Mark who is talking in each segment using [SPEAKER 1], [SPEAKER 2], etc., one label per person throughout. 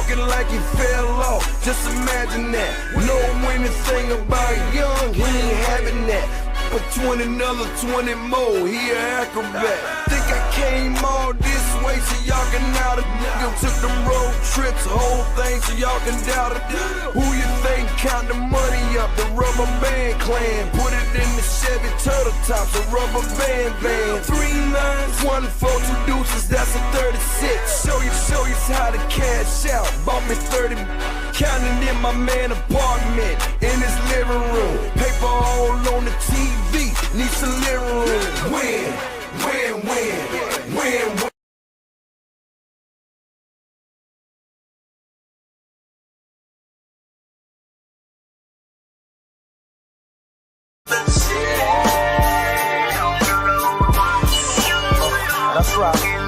[SPEAKER 1] looking like he fell off. Just imagine that. Know anything about young, he ain't having that. But 20, another 20 more, he an acrobat. Think I came all this way so y'all can out it. Took them road trips, whole thing so y'all can doubt it. Who you think count the money up? The Rubber Band Clan. Put it in the Chevy Turtle Tops, a rubber band van. 3 nines, 1 4 2 deuces, that's a 36. Show you how to cash out. Bought me 30, counting in my man apartment, in his living room. Paper all on the TV, need some living room. Win. That's right.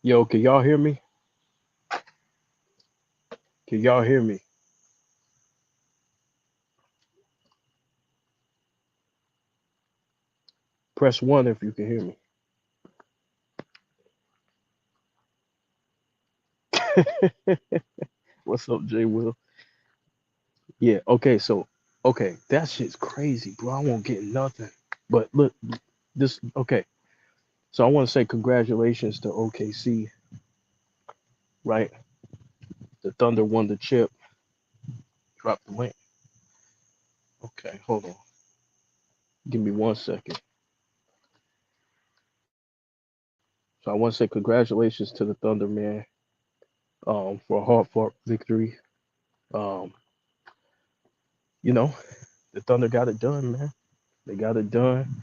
[SPEAKER 2] Yo, can y'all hear me? Can y'all hear me? Press one if you can hear me. What's up, Jay Will? Yeah, okay, so okay, that shit's crazy, bro. I won't get nothing. But look, this okay. So I want to say congratulations to OKC, right? The Thunder won the chip. Drop the link. Okay, hold on. Give me 1 second. So I want to say congratulations to the Thunder, man, for a hard fought victory. Um, you know, the Thunder got it done, man. They got it done.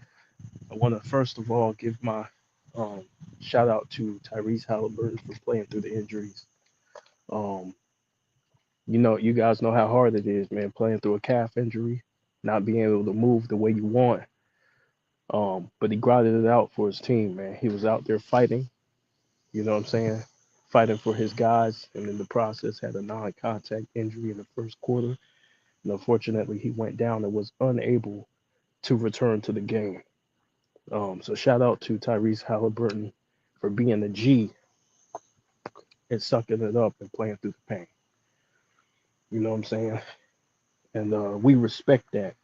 [SPEAKER 2] I want to first of all give my um, shout out to Tyrese Halliburton for playing through the injuries. Um, you guys know how hard it is, man, playing through a calf injury, not being able to move the way you want. But he grinded it out for his team, man. He was out there fighting, you know what I'm saying? Fighting for his guys, and in the process had a non-contact injury in the first quarter. And unfortunately, he went down and was unable to return to the game. So shout out to Tyrese Halliburton for being a G and sucking it up and playing through the pain. You know what I'm saying? And we respect that.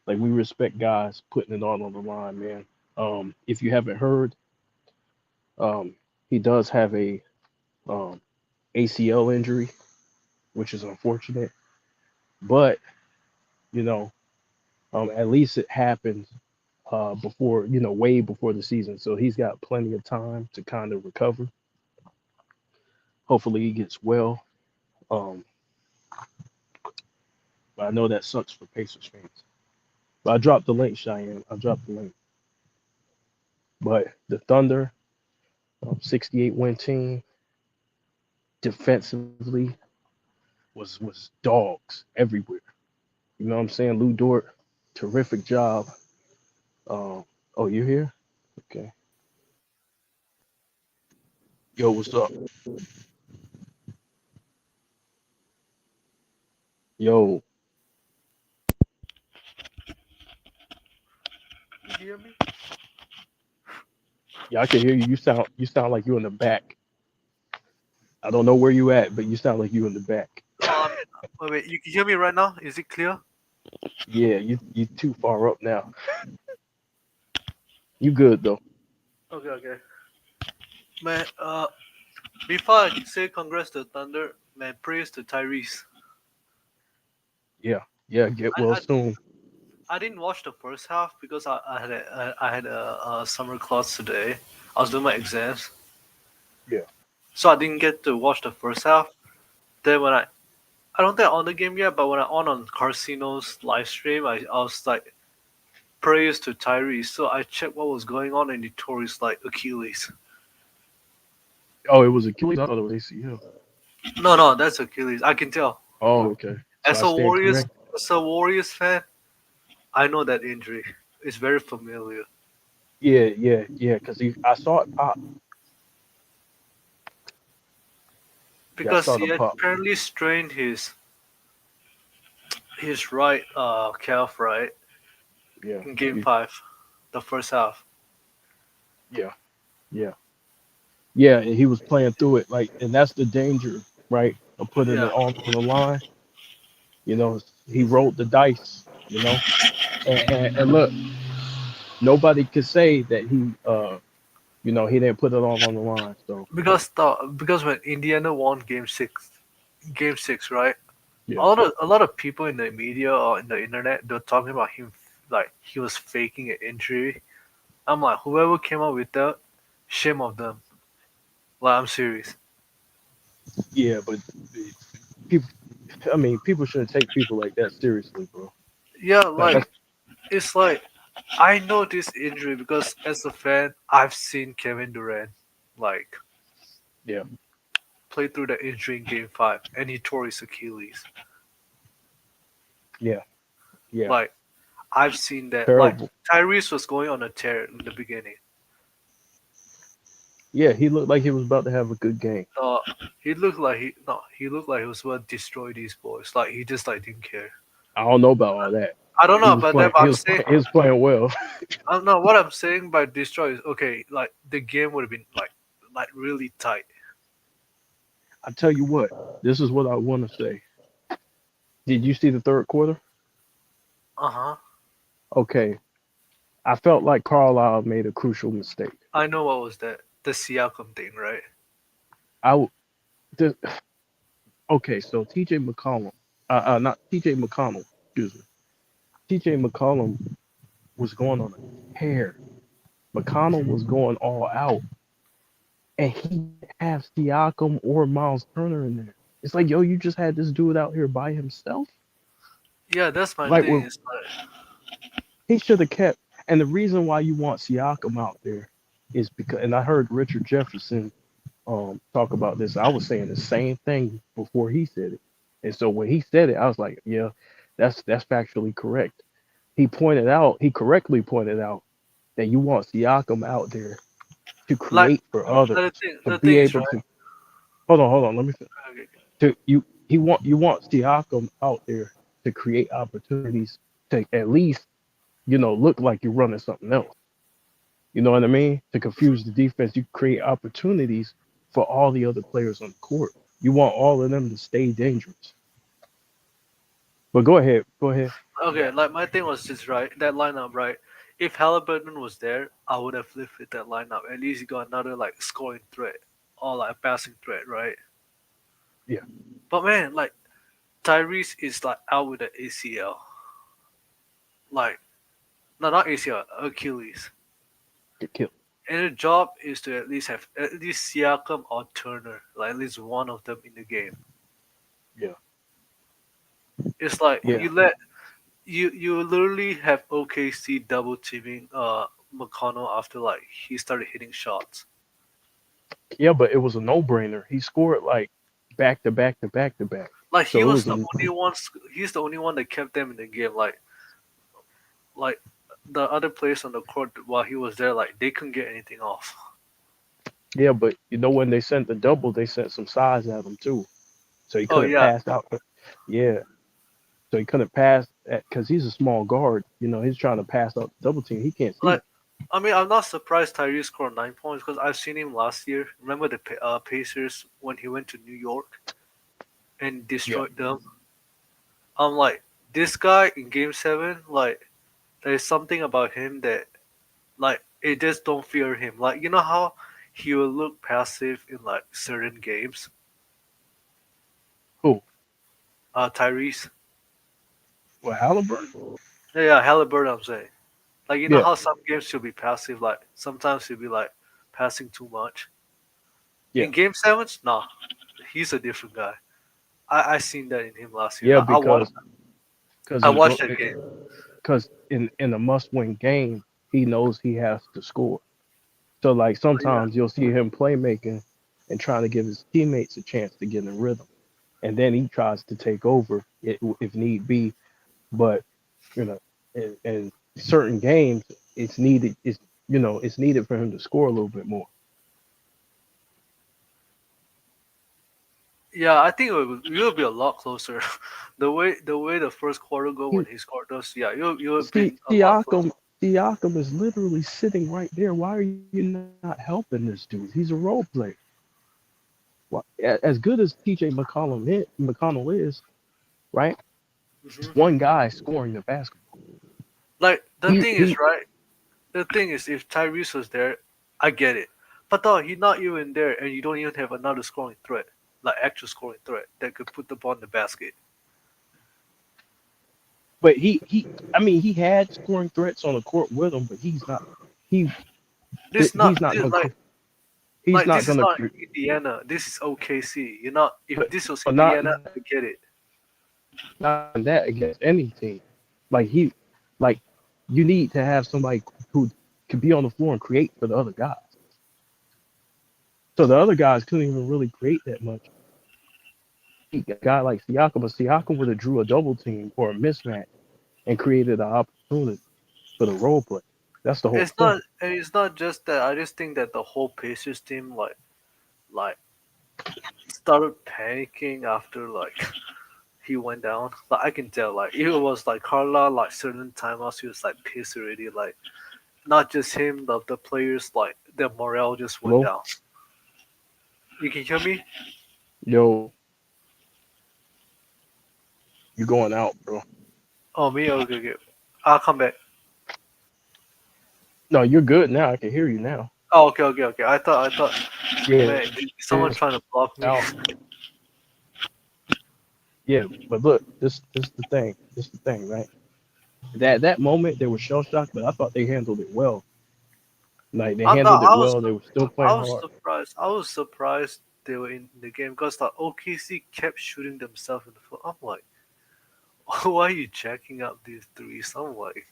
[SPEAKER 2] Like we respect guys putting it all on the line, man. If you haven't heard, um, he does have a um, ACL injury, which is unfortunate. But you know, at least it happened before, way before the season. So he's got plenty of time to kind of recover. Hopefully he gets well. Um, but I know that sucks for Pacers fans. But I dropped the link, Cheyenne. I dropped the link. But the Thunder, 68 win team, defensively was dogs everywhere. You know what I'm saying? Lou Dort, terrific job. Um, oh, you here? Okay. Yo, what's up? Yo,
[SPEAKER 3] You hear me?
[SPEAKER 2] yeah, I can hear you. You sound like you're in the back. I don't know where you at, but you sound like you in the back.
[SPEAKER 3] Wait, you can hear me right now? Is it clear?
[SPEAKER 2] Yeah, you too far up now. You good though?
[SPEAKER 3] Okay, okay. Man, before I say congrats to Thunder, man, praise to Tyrese.
[SPEAKER 2] Yeah, yeah. Get
[SPEAKER 3] I,
[SPEAKER 2] well
[SPEAKER 3] I,
[SPEAKER 2] soon.
[SPEAKER 3] I didn't watch the first half because I had a summer class today. I was doing my exams,
[SPEAKER 2] Yeah.
[SPEAKER 3] so I didn't get to watch the first half. Then I don't think I on the game yet, but when I on Carcino's live stream, I was like, praise to Tyrese. So I checked what was going on, and he tore his like Achilles.
[SPEAKER 2] Oh, it was Achilles. I thought it was ACL.
[SPEAKER 3] No, no, that's Achilles. I can tell.
[SPEAKER 2] Oh, okay. So
[SPEAKER 3] As
[SPEAKER 2] I
[SPEAKER 3] a
[SPEAKER 2] stand
[SPEAKER 3] Warriors,
[SPEAKER 2] correct.
[SPEAKER 3] as a Warriors fan, I know that injury. It's very familiar
[SPEAKER 2] Yeah, yeah, yeah. Cause I saw it pop. Yeah, I
[SPEAKER 3] because
[SPEAKER 2] saw
[SPEAKER 3] he
[SPEAKER 2] the
[SPEAKER 3] had
[SPEAKER 2] pop.
[SPEAKER 3] apparently strained his right calf right
[SPEAKER 2] Yeah,
[SPEAKER 3] in Game
[SPEAKER 2] you,
[SPEAKER 3] Five, the first half.
[SPEAKER 2] yeah, yeah, yeah. And he was playing through it, like, and that's the danger, right? Of putting
[SPEAKER 3] Yeah,
[SPEAKER 2] it all on the line. You know, he rolled the dice. You know, and look, nobody could say that he didn't put it all on the line. So
[SPEAKER 3] because when Indiana won Game Six, right?
[SPEAKER 2] yeah,
[SPEAKER 3] A lot of people in the media or in the internet they're talking about him like he was faking an injury. I'm like, whoever came up with that, shame of them. Like, I'm serious.
[SPEAKER 2] yeah, but people, I mean, people shouldn't take people like that seriously, bro.
[SPEAKER 3] Yeah,
[SPEAKER 2] Like
[SPEAKER 3] like it's like I know this injury because as a fan, I've seen Kevin Durant like
[SPEAKER 2] yeah,
[SPEAKER 3] play through the injury in Game Five, and he tore his Achilles.
[SPEAKER 2] yeah, yeah,
[SPEAKER 3] Like I've seen that. Like
[SPEAKER 2] terrible.
[SPEAKER 3] Tyrese was going on a tear in the beginning.
[SPEAKER 2] Yeah, he looked like he was about to have a good game.
[SPEAKER 3] Uh, he looked like he no, he looked like he was about to destroy these boys. Like he just like didn't care.
[SPEAKER 2] I don't know about all that.
[SPEAKER 3] I don't
[SPEAKER 2] He
[SPEAKER 3] know
[SPEAKER 2] was
[SPEAKER 3] about that,
[SPEAKER 2] playing.
[SPEAKER 3] but
[SPEAKER 2] He
[SPEAKER 3] I'm
[SPEAKER 2] was
[SPEAKER 3] saying
[SPEAKER 2] playing. He was playing well.
[SPEAKER 3] I don't know what I'm saying by destroy is okay. Like the game would have been like really tight.
[SPEAKER 2] I tell you what, this is what I want to say. Did you see the third quarter?
[SPEAKER 3] Uh huh.
[SPEAKER 2] Okay, I felt like Carlisle made a crucial mistake.
[SPEAKER 3] I know what was that the Siakam thing, right?
[SPEAKER 2] I w- the, okay, so T.J. McCollum, not T.J. McConnell, excuse me. T.J. McCollum was going on a tear. McConnell was going all out, and he didn't have Siakam or Miles Turner in there. It's like, yo, you just had this dude out here by himself.
[SPEAKER 3] Yeah, that's my
[SPEAKER 2] Like,
[SPEAKER 3] thing.
[SPEAKER 2] well,
[SPEAKER 3] It's like
[SPEAKER 2] he should have kept. And the reason why you want Siakam out there is because, and I heard Richard Jefferson talk about this. I was saying the same thing before he said it, and so when he said it, I was like, yeah, that's factually correct. He correctly pointed out that you want Siakam out there to
[SPEAKER 3] like
[SPEAKER 2] create for others, to
[SPEAKER 3] the
[SPEAKER 2] be
[SPEAKER 3] thing is
[SPEAKER 2] able
[SPEAKER 3] right.
[SPEAKER 2] to hold on, let me finish.
[SPEAKER 3] Okay,
[SPEAKER 2] To you want Siakam out there to create opportunities to at least look like you're running something else. You know what I mean? To confuse the defense, you create opportunities for all the other players on the court. You want all of them to stay dangerous. But go ahead, go ahead.
[SPEAKER 3] okay, like my thing was just right. That lineup, right? If Halliburton was there, I would have lived with that lineup. At least you got another like scoring threat or like passing threat, right?
[SPEAKER 2] Yeah,
[SPEAKER 3] But man, like Tyrese is like out with the ACL. Like no, not ACL, Achilles.
[SPEAKER 2] get killed.
[SPEAKER 3] And the job is to at least have at least Siakam or Turner, like at least one of them in the game.
[SPEAKER 2] Yeah,
[SPEAKER 3] It's like
[SPEAKER 2] yeah,
[SPEAKER 3] you literally have OKC double teaming McConnell after like he started hitting shots.
[SPEAKER 2] yeah. But it was a no-brainer. He scored like back to back to back to back.
[SPEAKER 3] Like he
[SPEAKER 2] So it
[SPEAKER 3] was
[SPEAKER 2] was
[SPEAKER 3] the
[SPEAKER 2] a
[SPEAKER 3] only one. He's the only one that kept them in the game. Like the other players on the court while he was there, like they couldn't get anything off.
[SPEAKER 2] yeah. But when they sent the double, they sent some size at him too. So he
[SPEAKER 3] Oh
[SPEAKER 2] couldn't
[SPEAKER 3] yeah,
[SPEAKER 2] pass out. Yeah. So he couldn't pass because he's a small guard. He's trying to pass out the double team. He can't see.
[SPEAKER 3] like I mean, I'm not surprised Tyrese scored 9 points because I've seen him last year. Remember the Pacers when he went to New York and
[SPEAKER 2] Yeah.
[SPEAKER 3] destroyed them? I'm like, this guy in Game 7, like, there's something about him that, like, it just don't fear him. Like, you know how he will look passive in like certain games?
[SPEAKER 2] Who?
[SPEAKER 3] Tyrese.
[SPEAKER 2] Well, Halliburton.
[SPEAKER 3] Yeah, Halliburton. I'm saying, like, you know
[SPEAKER 2] Yeah.
[SPEAKER 3] how some games he'll be passive. Like, sometimes he'll be like passing too much.
[SPEAKER 2] Yeah.
[SPEAKER 3] In Game 7s, nah, he's a different guy. I seen that in him last year.
[SPEAKER 2] Yeah.
[SPEAKER 3] I watched
[SPEAKER 2] Because
[SPEAKER 3] I watched that game.
[SPEAKER 2] in a must-win game, he knows he has to score. So like
[SPEAKER 3] Yeah,
[SPEAKER 2] sometimes you'll see him playmaking and trying to give his teammates a chance to get in rhythm, and then he tries to take over if need be. But you know, in certain games, it's needed. It's needed for him to score a little bit more.
[SPEAKER 3] yeah. I think it will be a lot closer. The way the first quarter go
[SPEAKER 2] He
[SPEAKER 3] when he scored those, yeah, you have
[SPEAKER 2] see
[SPEAKER 3] been a lot closer.
[SPEAKER 2] Siakam is literally sitting right there. Why are you not helping this dude? He's a role player. As good as TJ McConnell is, right? It's
[SPEAKER 3] Hmm.
[SPEAKER 2] one guy scoring the basketball.
[SPEAKER 3] Like the
[SPEAKER 2] He
[SPEAKER 3] thing is,
[SPEAKER 2] he
[SPEAKER 3] right? The thing is, if Tyrese was there, I get it. But though he's not even there, and you don't even have another scoring threat, like actual scoring threat that could put the ball in the basket.
[SPEAKER 2] but he I mean he had scoring threats on the court with him, but he
[SPEAKER 3] This not
[SPEAKER 2] he's not
[SPEAKER 3] this,
[SPEAKER 2] gonna
[SPEAKER 3] like
[SPEAKER 2] he's
[SPEAKER 3] like
[SPEAKER 2] not
[SPEAKER 3] this is
[SPEAKER 2] gonna
[SPEAKER 3] not
[SPEAKER 2] create,
[SPEAKER 3] Indiana. This is OKC. You're not. If
[SPEAKER 2] but
[SPEAKER 3] this was
[SPEAKER 2] but not
[SPEAKER 3] Indiana, I get it.
[SPEAKER 2] not even that against any team. Like like you need to have somebody who can be on the floor and create for the other guys. So the other guys couldn't even really create that much. A guy like Siakam, but Siakam would have drew a double team or a mismatch and created an opportunity for the role play. That's the whole point.
[SPEAKER 3] It's not just that. I just think that the whole Pacers team like started panicking after like he went down. Like I can tell, like it was like Carla, like certain timeouts, he was like pissed already. Like not just him, the players, like their morale just went
[SPEAKER 2] Hello?
[SPEAKER 3] down. You can hear me?
[SPEAKER 2] Yo, you going out, bro.
[SPEAKER 3] Oh me? Okay, okay. I'll come back.
[SPEAKER 2] No, you're good now. I can hear you now.
[SPEAKER 3] Oh, okay, okay, okay. I thought,
[SPEAKER 2] Yeah,
[SPEAKER 3] man, is someone
[SPEAKER 2] it's
[SPEAKER 3] trying to block me?
[SPEAKER 2] out. Yeah, but look, this the thing. This the thing, right? That moment they were shell shocked, but I thought they handled it well. Like they
[SPEAKER 3] I'm not.
[SPEAKER 2] handled it well. They were still
[SPEAKER 3] I
[SPEAKER 2] playing
[SPEAKER 3] was
[SPEAKER 2] hard.
[SPEAKER 3] surprised. I was surprised they were in the game because like OKC kept shooting themselves in the foot. I'm like, why are you jacking up these threes? I'm like,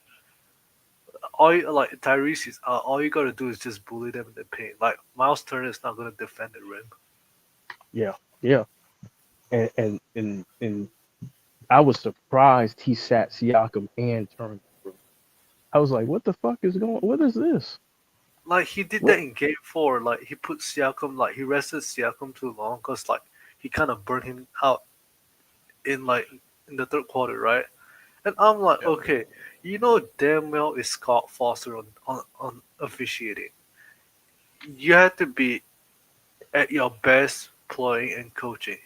[SPEAKER 3] like Tyrese is all you gotta do is just bully them in the paint. Like Miles Turner is not gonna defend the rim.
[SPEAKER 2] Yeah, yeah. And I was surprised he sat Siakam and Turner. Bro. I was like, what the fuck is going? What is this?
[SPEAKER 3] Like he did
[SPEAKER 2] What?
[SPEAKER 3] that in Game Four. Like he put Siakam, like he rested Siakam too long because like he kind of burned him out in like in the third quarter, right? And I'm like,
[SPEAKER 2] Yeah.
[SPEAKER 3] okay, you know damn well it's Scott Foster on officiating. You have to be at your best playing and coaching.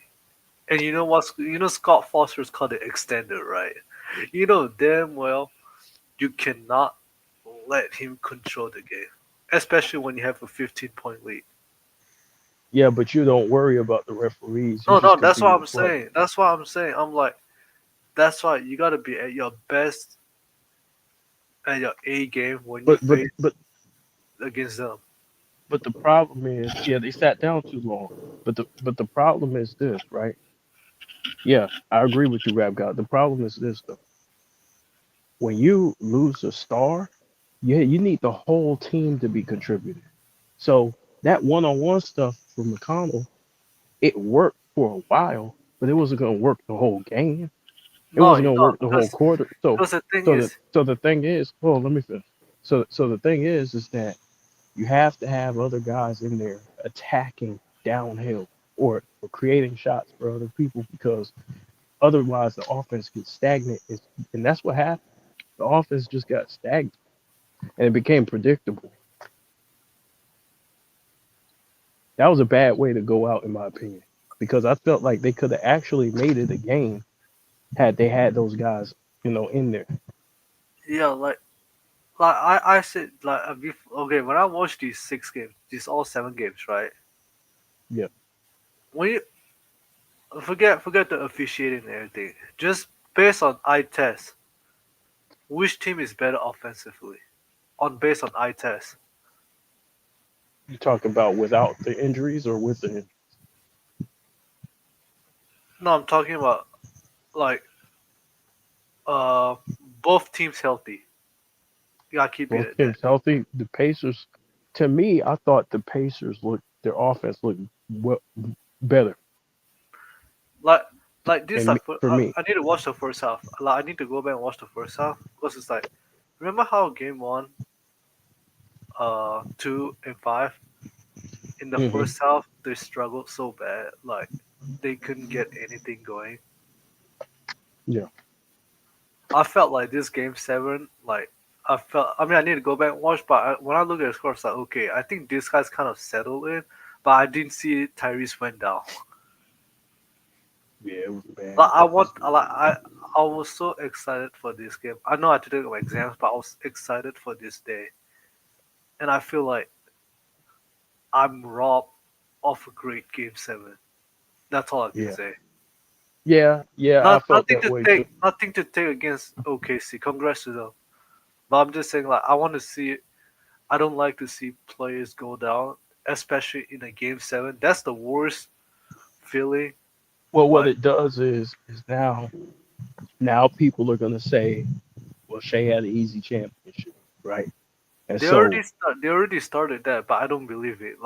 [SPEAKER 3] And you know what's you know Scott Foster's called the extender, right? You know damn well you cannot let him control the game, especially when you have a 15-point lead.
[SPEAKER 2] Yeah, but you don't worry about the referees. You
[SPEAKER 3] No, no,
[SPEAKER 2] just
[SPEAKER 3] that's what
[SPEAKER 2] continue to
[SPEAKER 3] I'm
[SPEAKER 2] play.
[SPEAKER 3] saying. That's what I'm saying. I'm like, that's why you gotta be at your best at your A game when you
[SPEAKER 2] But but
[SPEAKER 3] face
[SPEAKER 2] but
[SPEAKER 3] against them.
[SPEAKER 2] but the problem is, yeah, they sat down too long. But the problem is this, right? Yeah, I agree with you, Rap God. The problem is this though. When you lose a star, yeah, you need the whole team to be contributing. So that one-on-one stuff from McConnell, it worked for a while, but it wasn't gonna work the whole game. It
[SPEAKER 3] No,
[SPEAKER 2] wasn't
[SPEAKER 3] you
[SPEAKER 2] gonna
[SPEAKER 3] know,
[SPEAKER 2] work the whole quarter. So
[SPEAKER 3] because the thing
[SPEAKER 2] so the
[SPEAKER 3] is,
[SPEAKER 2] so the thing is, well, let me finish. So the thing is that you have to have other guys in there attacking downhill or creating shots for other people because otherwise the offense gets stagnant. And that's what happened. The offense just got stagnant and it became predictable. That was a bad way to go out, in my opinion, because I felt like they could have actually made it a game had they had those guys, in there.
[SPEAKER 3] yeah, like I said, like okay, when I watched these 6 games, these all 7 games, right?
[SPEAKER 2] Yeah,
[SPEAKER 3] When you forget the officiating and everything, just based on eye test, which team is better offensively? On based on eye test.
[SPEAKER 2] you talk about without the injuries or with the
[SPEAKER 3] No, I'm talking about like uh both teams healthy. You gotta keep it
[SPEAKER 2] both
[SPEAKER 3] at that.
[SPEAKER 2] teams healthy. The Pacers, to me, I thought the Pacers looked their offense looked well, better.
[SPEAKER 3] Like like this
[SPEAKER 2] And
[SPEAKER 3] like
[SPEAKER 2] for me,
[SPEAKER 3] I need to watch the first half. Like I need to go back and watch the first half because it's like remember how game one, 2 and 5 in the
[SPEAKER 2] hmm
[SPEAKER 3] first half they struggled so bad like they couldn't get anything going.
[SPEAKER 2] yeah,
[SPEAKER 3] I felt like this game 7 like I mean I need to go back and watch but when I look at the score it's like okay I think this guy's kind of settled in but I didn't see Tyrese went down.
[SPEAKER 2] yeah, it was a bad
[SPEAKER 3] Like I
[SPEAKER 2] game.
[SPEAKER 3] want I was so excited for this game. I know I had to take my exams but I was excited for this day and I feel like I'm robbed of a great game 7. That's all I can
[SPEAKER 2] Yeah,
[SPEAKER 3] say.
[SPEAKER 2] yeah, I felt
[SPEAKER 3] Nothing
[SPEAKER 2] that
[SPEAKER 3] to
[SPEAKER 2] way too.
[SPEAKER 3] take against OKC. Congrats to them. But I'm just saying, like, I want to see. I don't like to see players go down, especially in a game 7. That's the worst feeling.
[SPEAKER 2] Well, what
[SPEAKER 3] Like
[SPEAKER 2] it does is now people are gonna say, well, Shea had an easy championship, right? And so,
[SPEAKER 3] they already started that, but I don't believe it.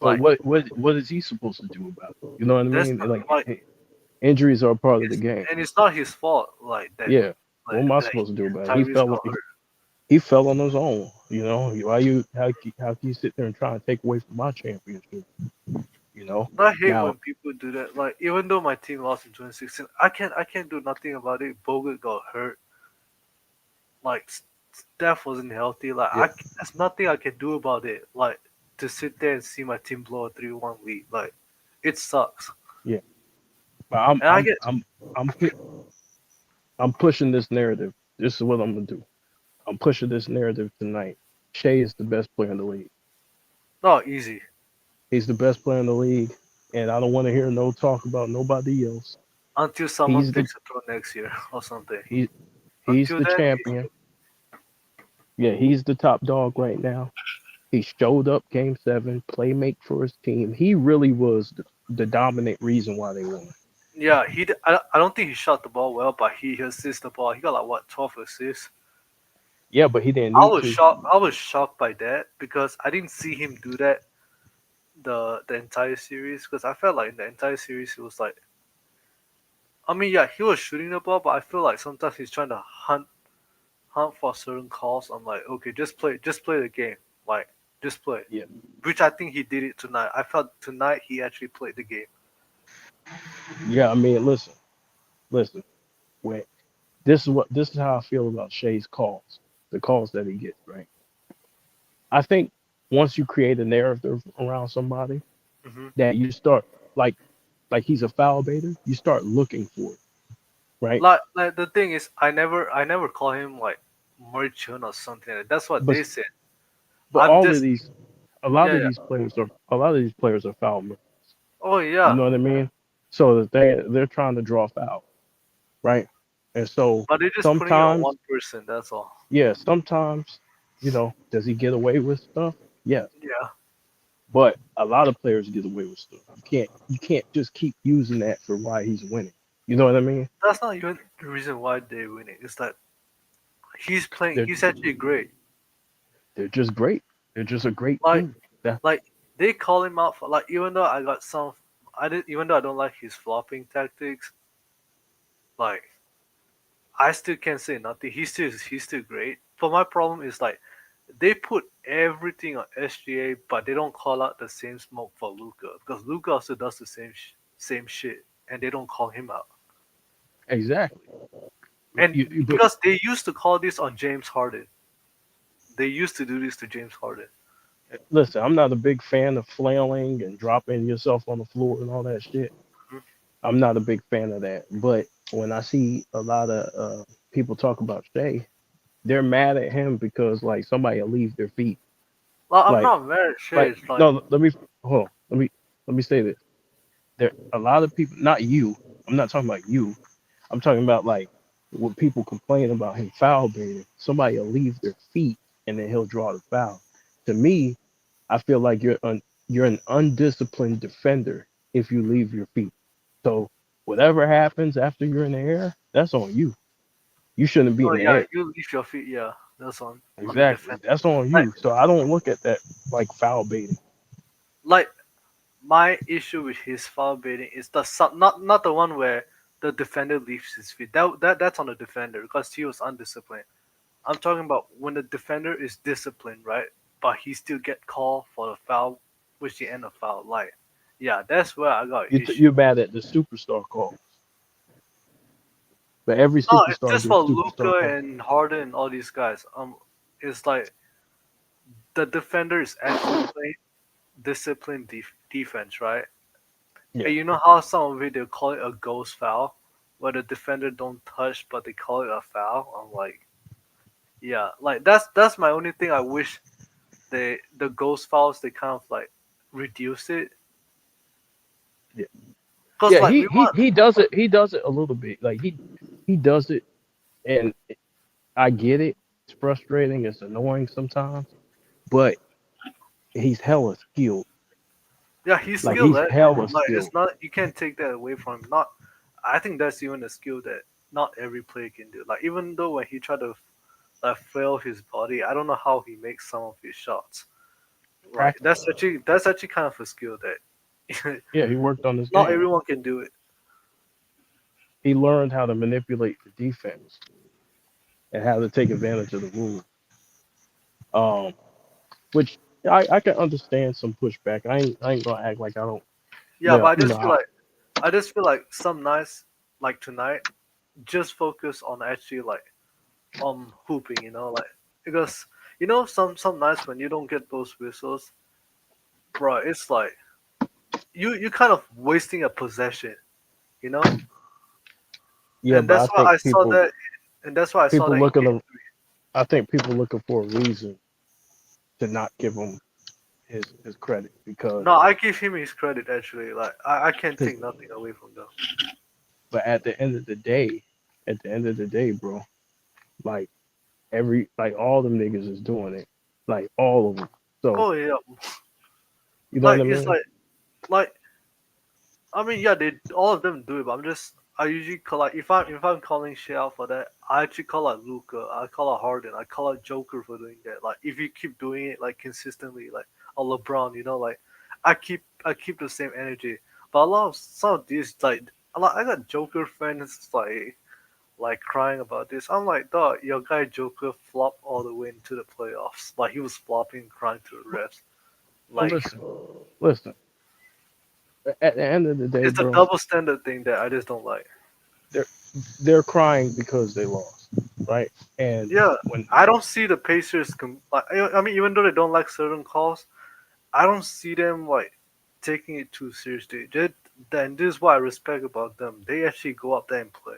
[SPEAKER 2] but
[SPEAKER 3] Like
[SPEAKER 2] what is he supposed to do about it? You know what I
[SPEAKER 3] that's
[SPEAKER 2] mean?
[SPEAKER 3] not
[SPEAKER 2] Like
[SPEAKER 3] like
[SPEAKER 2] injuries are a part of the game.
[SPEAKER 3] it's not his fault.
[SPEAKER 2] Yeah. What am I
[SPEAKER 3] That
[SPEAKER 2] supposed to do about it?
[SPEAKER 3] Tyrese got hurt.
[SPEAKER 2] He fell on his own. You know, how can you sit there and try and take away from my championship? You know,
[SPEAKER 3] I hate
[SPEAKER 2] now
[SPEAKER 3] when people do that. Like even though my team lost in 2016, I can't do nothing about it. Bogut got hurt. Like Steph wasn't healthy. Like
[SPEAKER 2] yeah,
[SPEAKER 3] there's nothing I can do about it. Like to sit there and see my team blow a 3-1 lead. Like it sucks.
[SPEAKER 2] yeah. But I'm
[SPEAKER 3] And I
[SPEAKER 2] I'm
[SPEAKER 3] get
[SPEAKER 2] I'm I'm pu- I'm pushing this narrative. This is what I'm gonna do. I'm pushing this narrative tonight. Shea is the best player in the league.
[SPEAKER 3] not easy
[SPEAKER 2] He's the best player in the league, and I don't want to hear no talk about nobody else.
[SPEAKER 3] until someone
[SPEAKER 2] He's the
[SPEAKER 3] takes a throw next year or something.
[SPEAKER 2] he he's
[SPEAKER 3] Until
[SPEAKER 2] the
[SPEAKER 3] then,
[SPEAKER 2] champion. Yeah, he's the top dog right now. He showed up game 7, playmate for his team. He really was the dominant reason why they won.
[SPEAKER 3] yeah, I don't think he shot the ball well, but he assisted the ball. He got like what 12 assists.
[SPEAKER 2] Yeah, but he didn't
[SPEAKER 3] I
[SPEAKER 2] need
[SPEAKER 3] was
[SPEAKER 2] to.
[SPEAKER 3] shocked. I was shocked by that because I didn't see him do that the entire series. Because I felt like in the entire series he was like, I mean, yeah, he was shooting the ball, but I feel like sometimes he's trying to hunt for certain calls. I'm like, okay, just play the game, like just play.
[SPEAKER 2] Yeah,
[SPEAKER 3] Which I think he did it tonight. I felt tonight he actually played the game.
[SPEAKER 2] yeah. I mean, listen. When this is how I feel about Shea's calls, the calls that he gets. Right. I think once you create a narrative around somebody
[SPEAKER 3] Hmm.
[SPEAKER 2] that you start like like he's a foul baiter, you start looking for it. Right.
[SPEAKER 3] Like the thing is, I never call him like merchant or something. That's what
[SPEAKER 2] But
[SPEAKER 3] they said.
[SPEAKER 2] but
[SPEAKER 3] I'm
[SPEAKER 2] all of
[SPEAKER 3] just
[SPEAKER 2] these a lot
[SPEAKER 3] yeah
[SPEAKER 2] of
[SPEAKER 3] yeah.
[SPEAKER 2] these players are a lot of these players are foul.
[SPEAKER 3] Oh
[SPEAKER 2] You
[SPEAKER 3] yeah,
[SPEAKER 2] know what I mean? So that they're trying to draw foul, right? And so
[SPEAKER 3] but they're just putting it on
[SPEAKER 2] sometimes,
[SPEAKER 3] one person. That's all.
[SPEAKER 2] yeah, sometimes, does he get away with stuff? Yes,
[SPEAKER 3] Yeah,
[SPEAKER 2] but a lot of players get away with stuff. You can't just keep using that for why he's winning. You know what I mean?
[SPEAKER 3] that's not even the reason why they're winning. It's that he's playing.
[SPEAKER 2] They're
[SPEAKER 3] He's actually great.
[SPEAKER 2] they're just great. They're just a great
[SPEAKER 3] Like
[SPEAKER 2] team. That
[SPEAKER 3] like they call him out for like even though I got some. I did even though I don't like his flopping tactics. Like I still can't say nothing. He's still great. But my problem is like they put everything on SGA, but they don't call out the same smoke for Luca because Luca also does the same shit, and they don't call him out.
[SPEAKER 2] exactly.
[SPEAKER 3] And
[SPEAKER 2] But
[SPEAKER 3] because they used to call this on James Harden, they used to do this to James Harden.
[SPEAKER 2] listen, I'm not a big fan of flailing and dropping yourself on the floor and all that shit.
[SPEAKER 3] Mhm.
[SPEAKER 2] I'm not a big fan of that. But when I see a lot of people talk about Shea, they're mad at him because like somebody will leave their feet.
[SPEAKER 3] Well, I'm
[SPEAKER 2] Like
[SPEAKER 3] not mad at Shea.
[SPEAKER 2] like
[SPEAKER 3] It's like
[SPEAKER 2] no, let me hold on. Let me say this. There a lot of people, not you. I'm not talking about you. I'm talking about like when people complain about him foul baiting, somebody will leave their feet and then he'll draw the foul. To me, I feel like you're an undisciplined defender if you leave your feet. So whatever happens after you're in the air, that's on you. You shouldn't be
[SPEAKER 3] oh
[SPEAKER 2] in the
[SPEAKER 3] yeah,
[SPEAKER 2] air.
[SPEAKER 3] you leave your feet. Yeah, that's on the
[SPEAKER 2] Exactly.
[SPEAKER 3] defense.
[SPEAKER 2] That's on
[SPEAKER 3] Like
[SPEAKER 2] you. So I don't look at that like foul baiting.
[SPEAKER 3] like my issue with his foul baiting is not the one where the defender leaves his feet. That's on the defender because he was undisciplined. I'm talking about when the defender is disciplined, right? But he still get called for the foul, which the end of foul. Like, yeah, that's where I got issue.
[SPEAKER 2] You're mad at the superstar call, but every
[SPEAKER 3] No, it's
[SPEAKER 2] superstar
[SPEAKER 3] just
[SPEAKER 2] gets
[SPEAKER 3] for
[SPEAKER 2] superstar
[SPEAKER 3] Luca
[SPEAKER 2] call.
[SPEAKER 3] and Harden and all these guys. It's like the defender is actually playing disciplined defense, right?
[SPEAKER 2] Yeah.
[SPEAKER 3] And you know how some of it they call it a ghost foul, where the defender don't touch, but they call it a foul. I'm like, yeah, like that's my only thing. I wish the ghost fouls they kind of like reduce it,
[SPEAKER 2] Yeah.
[SPEAKER 3] cause
[SPEAKER 2] Yeah,
[SPEAKER 3] like we want.
[SPEAKER 2] he does it. He does it a little bit. Like he does it, and I get it. It's frustrating. It's annoying sometimes, but he's hella skilled.
[SPEAKER 3] Yeah, he's
[SPEAKER 2] Like
[SPEAKER 3] skilled
[SPEAKER 2] he's
[SPEAKER 3] at it.
[SPEAKER 2] hella
[SPEAKER 3] Like it's
[SPEAKER 2] skilled.
[SPEAKER 3] not you can't take that away from him. Not, I think that's even a skill that not every player can do. Like even though when he tried to flail his body, I don't know how he makes some of his shots. Like
[SPEAKER 2] Practice.
[SPEAKER 3] that's actually kind of a skill that
[SPEAKER 2] Yeah, he worked on his
[SPEAKER 3] not
[SPEAKER 2] game.
[SPEAKER 3] everyone can do it.
[SPEAKER 2] He learned how to manipulate the defense and how to take advantage of the rules. Um, which I can understand some pushback. I ain't gonna act like I don't.
[SPEAKER 3] Yeah, but
[SPEAKER 2] You know,
[SPEAKER 3] I just feel like some nights like tonight just focus on actually like on hooping, like because some nights when you don't get those whistles, bro, it's like you kind of wasting a possession, you know,
[SPEAKER 2] yeah,
[SPEAKER 3] and
[SPEAKER 2] but I think
[SPEAKER 3] that's why I saw
[SPEAKER 2] people
[SPEAKER 3] that in
[SPEAKER 2] looking.
[SPEAKER 3] game.
[SPEAKER 2] I think people looking for a reason to not give him his credit because,
[SPEAKER 3] No, I give him his credit actually. Like I can't
[SPEAKER 2] cause,
[SPEAKER 3] take nothing away from them.
[SPEAKER 2] but at the end of the day, bro, like like all them niggas is doing it, like all of them. So
[SPEAKER 3] Oh yeah,
[SPEAKER 2] you know what
[SPEAKER 3] like
[SPEAKER 2] I
[SPEAKER 3] it's
[SPEAKER 2] mean?
[SPEAKER 3] like I mean, yeah, they all of them do it, but I usually call like if I'm calling shit out for that, I actually call out Luca, I call out Harden, I call out Joker for doing that. Like if you keep doing it like consistently, like a LeBron, like I keep the same energy. But a lot of some of these I got Joker fans like crying about this. I'm like, dog, your guy Joker flopped all the way into the playoffs. Like he was flopping, crying to the refs.
[SPEAKER 2] Well,
[SPEAKER 3] Like
[SPEAKER 2] listen. At the end of the day,
[SPEAKER 3] it's a
[SPEAKER 2] bro,
[SPEAKER 3] double standard thing that I just don't like.
[SPEAKER 2] they're they're crying because they lost, right? And
[SPEAKER 3] Yeah,
[SPEAKER 2] when
[SPEAKER 3] I don't see the Pacers. Like, I mean, even though they don't like certain calls, I don't see them like taking it too seriously. Then this is what I respect about them. They actually go up there and play.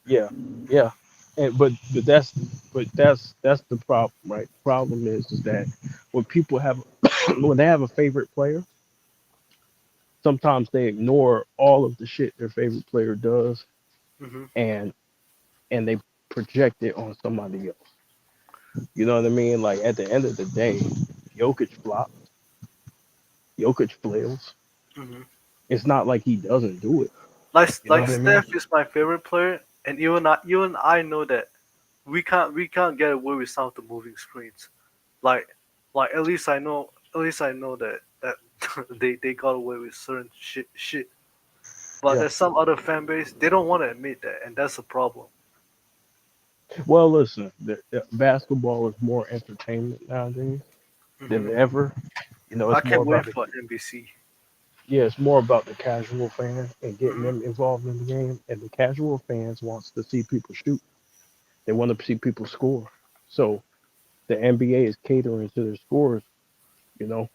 [SPEAKER 2] yeah, yeah, and but that's the problem, right? The problem is that when people have when they have a favorite player, sometimes they ignore all of the shit their favorite player does,
[SPEAKER 3] Hmm.
[SPEAKER 2] and they project it on somebody else. You know what I mean? Like at the end of the day, Jokic flops, Jokic flails.
[SPEAKER 3] Hmm.
[SPEAKER 2] It's not like he doesn't do it. You know
[SPEAKER 3] Like
[SPEAKER 2] what I mean?
[SPEAKER 3] Steph is my favorite player, and even I know that we can't get away with some of the moving screens. Like at least I know that they got away with certain shit. But
[SPEAKER 2] Yeah.
[SPEAKER 3] there's some other fan base they don't want to admit that, and that's a problem.
[SPEAKER 2] Well, listen, the basketball is more entertainment nowadays
[SPEAKER 3] Hmm.
[SPEAKER 2] than ever.
[SPEAKER 3] I
[SPEAKER 2] It's more
[SPEAKER 3] can't
[SPEAKER 2] about
[SPEAKER 3] wait
[SPEAKER 2] the
[SPEAKER 3] for NBC.
[SPEAKER 2] yeah, it's more about the casual fan and getting
[SPEAKER 3] Hmm.
[SPEAKER 2] them involved in the game. And the casual fans wants to see people shoot. They want to see people score. So the NBA is catering to their scores, you know,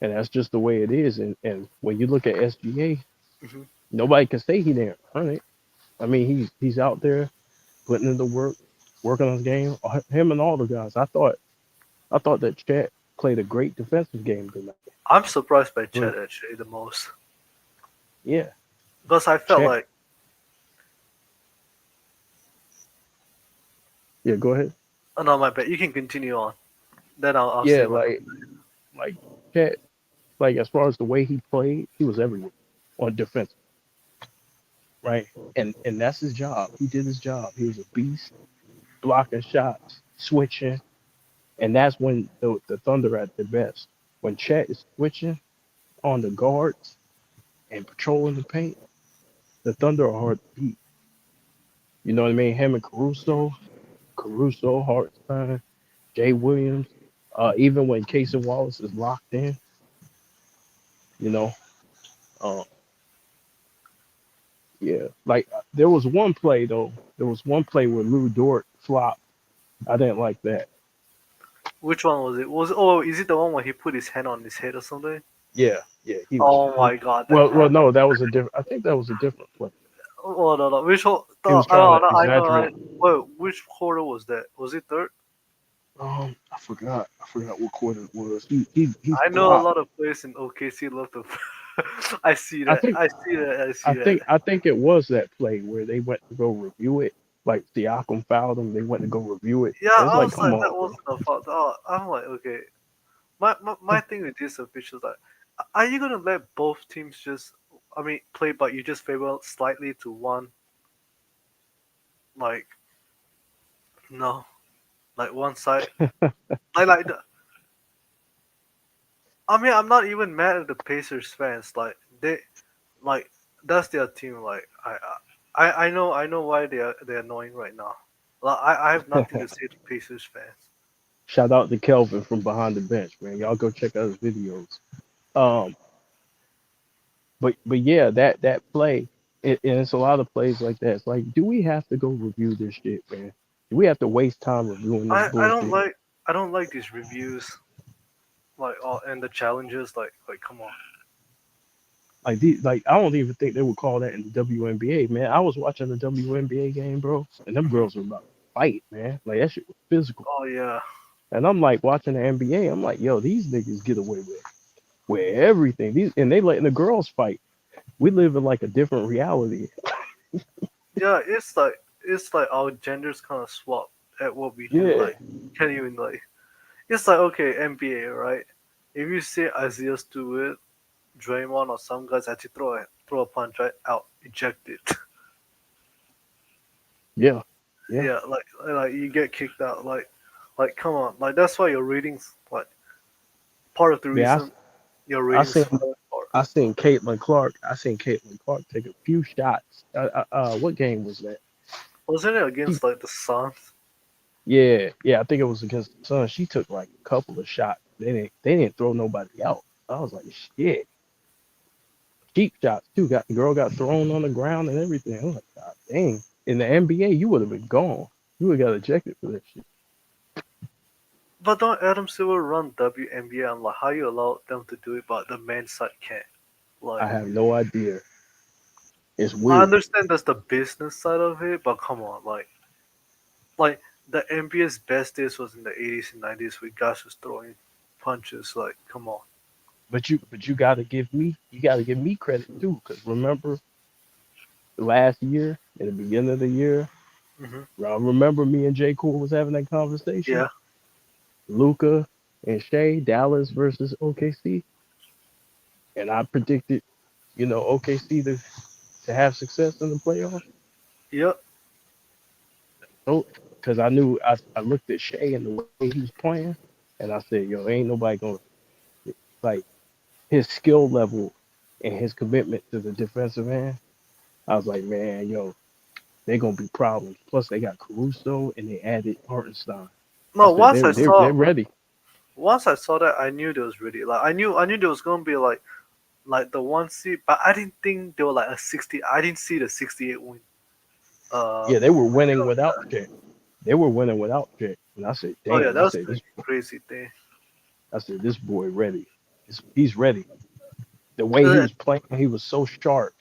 [SPEAKER 2] and that's just the way it is. And when you look at SGA,
[SPEAKER 3] Hmm.
[SPEAKER 2] nobody can say he didn't earn it. I mean, he's out there putting in the work, working on his game. Him and all the guys. I thought that Chet played a great defensive game tonight.
[SPEAKER 3] I'm surprised by
[SPEAKER 2] Really.
[SPEAKER 3] Chet actually the most
[SPEAKER 2] Yeah,
[SPEAKER 3] because I felt
[SPEAKER 2] Chet.
[SPEAKER 3] like
[SPEAKER 2] Yeah, go ahead.
[SPEAKER 3] oh no my bad. You can continue on. Then I'll say
[SPEAKER 2] Yeah,
[SPEAKER 3] what.
[SPEAKER 2] like Chet, like as far as the way he played, he was everywhere on defense, right? And that's his job. He did his job. He was a beast, blocking shots, switching, and that's when the Thunder at their best. When Chet is switching on the guards and patrolling the paint, the Thunder are hard to beat. You know what I mean? Him and Caruso, Hartenstein, Jay Williams, even when Casey Wallace is locked in, you know, uh, yeah. Like there was one play though. There was one play where Lou Dort flopped. I didn't like that.
[SPEAKER 3] Which one was it? Is it the one where he put his hand on his head or something?
[SPEAKER 2] Yeah, yeah. He was.
[SPEAKER 3] Oh my god, that
[SPEAKER 2] Well,
[SPEAKER 3] part.
[SPEAKER 2] no, that was a different. I think that was a different play.
[SPEAKER 3] Oh no no. Which one?
[SPEAKER 2] He was
[SPEAKER 3] I
[SPEAKER 2] trying
[SPEAKER 3] don't
[SPEAKER 2] to
[SPEAKER 3] know. I know.
[SPEAKER 2] exaggerate.
[SPEAKER 3] Wait, which quarter was that? Was it third?
[SPEAKER 2] I forgot. I forgot what quarter it was. He
[SPEAKER 3] I know a
[SPEAKER 2] flopped.
[SPEAKER 3] lot of players in OKC love to. I see
[SPEAKER 2] I
[SPEAKER 3] that.
[SPEAKER 2] think
[SPEAKER 3] I see that. I see
[SPEAKER 2] I
[SPEAKER 3] that.
[SPEAKER 2] think I think it was that play where they went to go review it. Like Siakam fouled him. They went to go review it.
[SPEAKER 3] Yeah,
[SPEAKER 2] And it's
[SPEAKER 3] I
[SPEAKER 2] like,
[SPEAKER 3] was
[SPEAKER 2] come
[SPEAKER 3] like, that
[SPEAKER 2] on, bro.
[SPEAKER 3] wasn't a fault. Oh, I'm like, okay. My thing with this officials, like, are you gonna let both teams just, I mean, play, but you just favor slightly to one, like, no, like one side, I mean, I'm not even mad at the Pacers fans. Like, that's their team. Like, I know why they're annoying right now. Like, I have nothing to say to Pacers fans.
[SPEAKER 2] Shout out to Kelvin from behind the bench, man. Y'all go check out his videos. Um, but yeah, that play, and it's a lot of plays like that. It's like, do we have to go review this shit, man? Do we have to waste time reviewing this
[SPEAKER 3] I don't
[SPEAKER 2] bullshit?
[SPEAKER 3] like I don't like these reviews like all and the challenges like come on.
[SPEAKER 2] Like I don't even think they would call that in the WNBA, man. I was watching the WNBA game, bro, and them
[SPEAKER 3] Mhm.
[SPEAKER 2] girls were about to fight, man. Like that shit was physical.
[SPEAKER 3] Oh yeah.
[SPEAKER 2] And I'm like watching the NBA, I'm like, yo, these niggas get away with everything. These and they letting the girls fight. We live in like a different reality.
[SPEAKER 3] Yeah, it's like our genders kind of swap at what we do.
[SPEAKER 2] Yeah,
[SPEAKER 3] Like, can't even like. It's like okay, NBA, right? If you say Isaiah's do it, Draymond or some guys actually throw a punch right out, eject it.
[SPEAKER 2] yeah, yeah,
[SPEAKER 3] Yeah, like you get kicked out. Like come on, like that's why your ratings like part of the
[SPEAKER 2] yeah.
[SPEAKER 3] reason your
[SPEAKER 2] I
[SPEAKER 3] ratings
[SPEAKER 2] seen
[SPEAKER 3] fall apart.
[SPEAKER 2] I seen Caitlin Clark. I seen Caitlin Clark take a few shots. What game was that?
[SPEAKER 3] Wasn't it
[SPEAKER 2] She,
[SPEAKER 3] against like the Suns?
[SPEAKER 2] yeah. I think it was against the Suns. She took like a couple of shots. They didn't throw nobody out. I was like, shit. Cheap shots too. Got the girl got thrown on the ground and everything. I was like, God dang. In the NBA, you would have been gone. You would have got ejected for that shit.
[SPEAKER 3] But don't Adam Silver run WNBA and like how you allow them to do it but the men's side can't?
[SPEAKER 2] I
[SPEAKER 3] Like
[SPEAKER 2] have no idea. It's
[SPEAKER 3] I
[SPEAKER 2] weird.
[SPEAKER 3] understand that's the business side of it, but come on, like the NBA's best days was in the 80s and 90s with guys was throwing punches. Like, come on.
[SPEAKER 2] But you gotta give me credit too. Cause remember last year, in the beginning of the year,
[SPEAKER 3] Hmm.
[SPEAKER 2] I remember me and J. Cool was having that conversation.
[SPEAKER 3] Yeah.
[SPEAKER 2] Luca and Shea, Dallas versus OKC. And I predicted, OKC to have success in the playoffs.
[SPEAKER 3] Yep.
[SPEAKER 2] So, because I looked at Shea and the way he was playing, and I said, yo, ain't nobody gonna like his skill level and his commitment to the defensive end. I was like, man, yo, they're gonna be problems. Plus, they got Caruso and they added Hartenstein. I
[SPEAKER 3] No,
[SPEAKER 2] said they're ready.
[SPEAKER 3] once I saw that, I knew there was really like I knew there was gonna be like the one seed, but I didn't think they were like a 60. I didn't see the 68 win.
[SPEAKER 2] Yeah, they were winning
[SPEAKER 3] Coming
[SPEAKER 2] without
[SPEAKER 3] back.
[SPEAKER 2] Shea. They were winning without Shea. And I said,
[SPEAKER 3] Oh yeah,
[SPEAKER 2] damn.
[SPEAKER 3] that was pretty crazy thing.
[SPEAKER 2] I said, this boy ready. He's ready. The way he
[SPEAKER 3] Uh,
[SPEAKER 2] was playing, he was so sharp.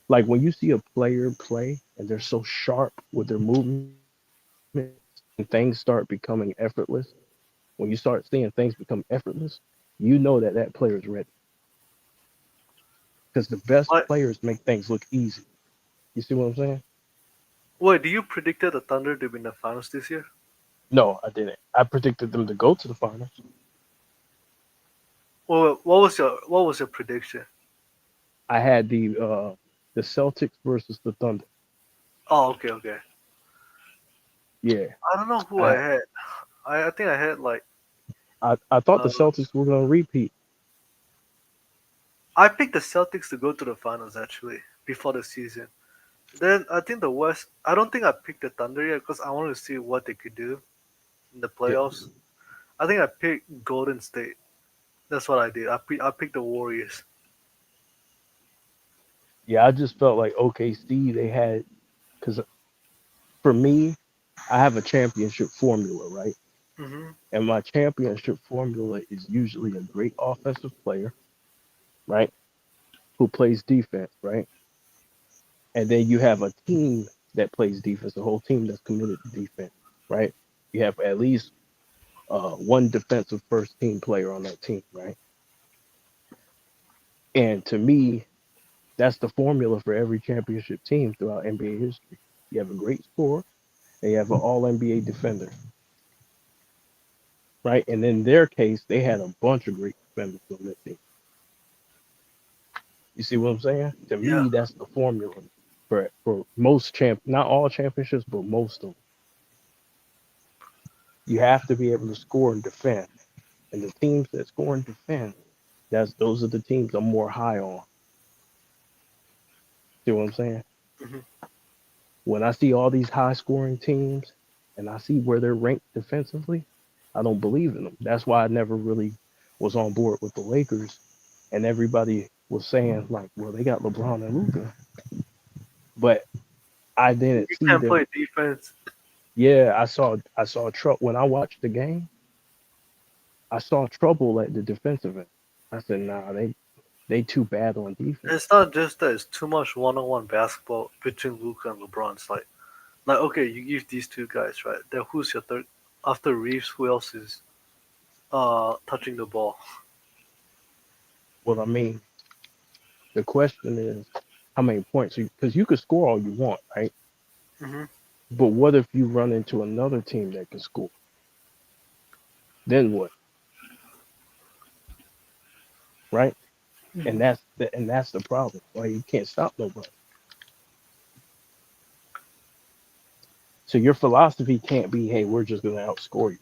[SPEAKER 2] Like when you see a player play and they're so sharp with their movements and things start becoming effortless, when you start seeing things become effortless, you know that player is ready. Because the best
[SPEAKER 3] like,
[SPEAKER 2] players make things look easy. You see what I'm saying?
[SPEAKER 3] wait, do you predicted the Thunder to win the finals this year?
[SPEAKER 2] No, I didn't. I predicted them to go to the finals.
[SPEAKER 3] Well, what was your prediction?
[SPEAKER 2] I had the Celtics versus the Thunder.
[SPEAKER 3] Oh, okay, okay.
[SPEAKER 2] Yeah,
[SPEAKER 3] I don't know who I
[SPEAKER 2] I
[SPEAKER 3] had. I think I had like
[SPEAKER 2] I thought the
[SPEAKER 3] uh,
[SPEAKER 2] Celtics were gonna repeat.
[SPEAKER 3] I picked the Celtics to go to the finals actually before the season. Then I think the West. I don't think I picked the Thunder yet because I wanted to see what they could do in the
[SPEAKER 2] Yeah,
[SPEAKER 3] playoffs. I think I picked Golden State. That's what I did. I picked the Warriors.
[SPEAKER 2] yeah. I just felt like OKC they had because for me, I have a championship formula, right?
[SPEAKER 3] Hmm.
[SPEAKER 2] And my championship formula is usually a great offensive player, right? Who plays defense, right? And then you have a team that plays defense, a whole team that's committed to defense, right? You have at least one defensive first team player on that team, right? And to me, that's the formula for every championship team throughout NBA history. You have a great scorer, and you have an all NBA defender, right? And in their case, they had a bunch of great defenders on that team. You see what I'm saying? To
[SPEAKER 3] Yeah.
[SPEAKER 2] me, that's the formula for most not all championships, but most of them. You have to be able to score and defend. And the teams that score and defend, those are the teams I'm more high on. See what I'm saying?
[SPEAKER 3] Hmm.
[SPEAKER 2] When I see all these high scoring teams, and I see where they're ranked defensively, I don't believe in them. That's why I never really was on board with the Lakers, and everybody was saying like, well, they got LeBron and Luka, but I didn't
[SPEAKER 3] You
[SPEAKER 2] see
[SPEAKER 3] can't
[SPEAKER 2] them.
[SPEAKER 3] play defense.
[SPEAKER 2] Yeah, I saw trouble when I watched the game. I saw trouble at the defensive end. I said, nah, they too bad on defense.
[SPEAKER 3] It's not just that; it's too much one-on-one basketball between Luka and LeBron. It's like okay, you give these two guys right. Then who's your third after Reeves? Who else is touching the ball?
[SPEAKER 2] Well, I mean, the question is how many points? Because you could score all you want, right?
[SPEAKER 3] Hmm.
[SPEAKER 2] But what if you run into another team that can score? Then what, right? And that's the problem. Right? You can't stop nobody. So your philosophy can't be, hey, we're just gonna outscore you.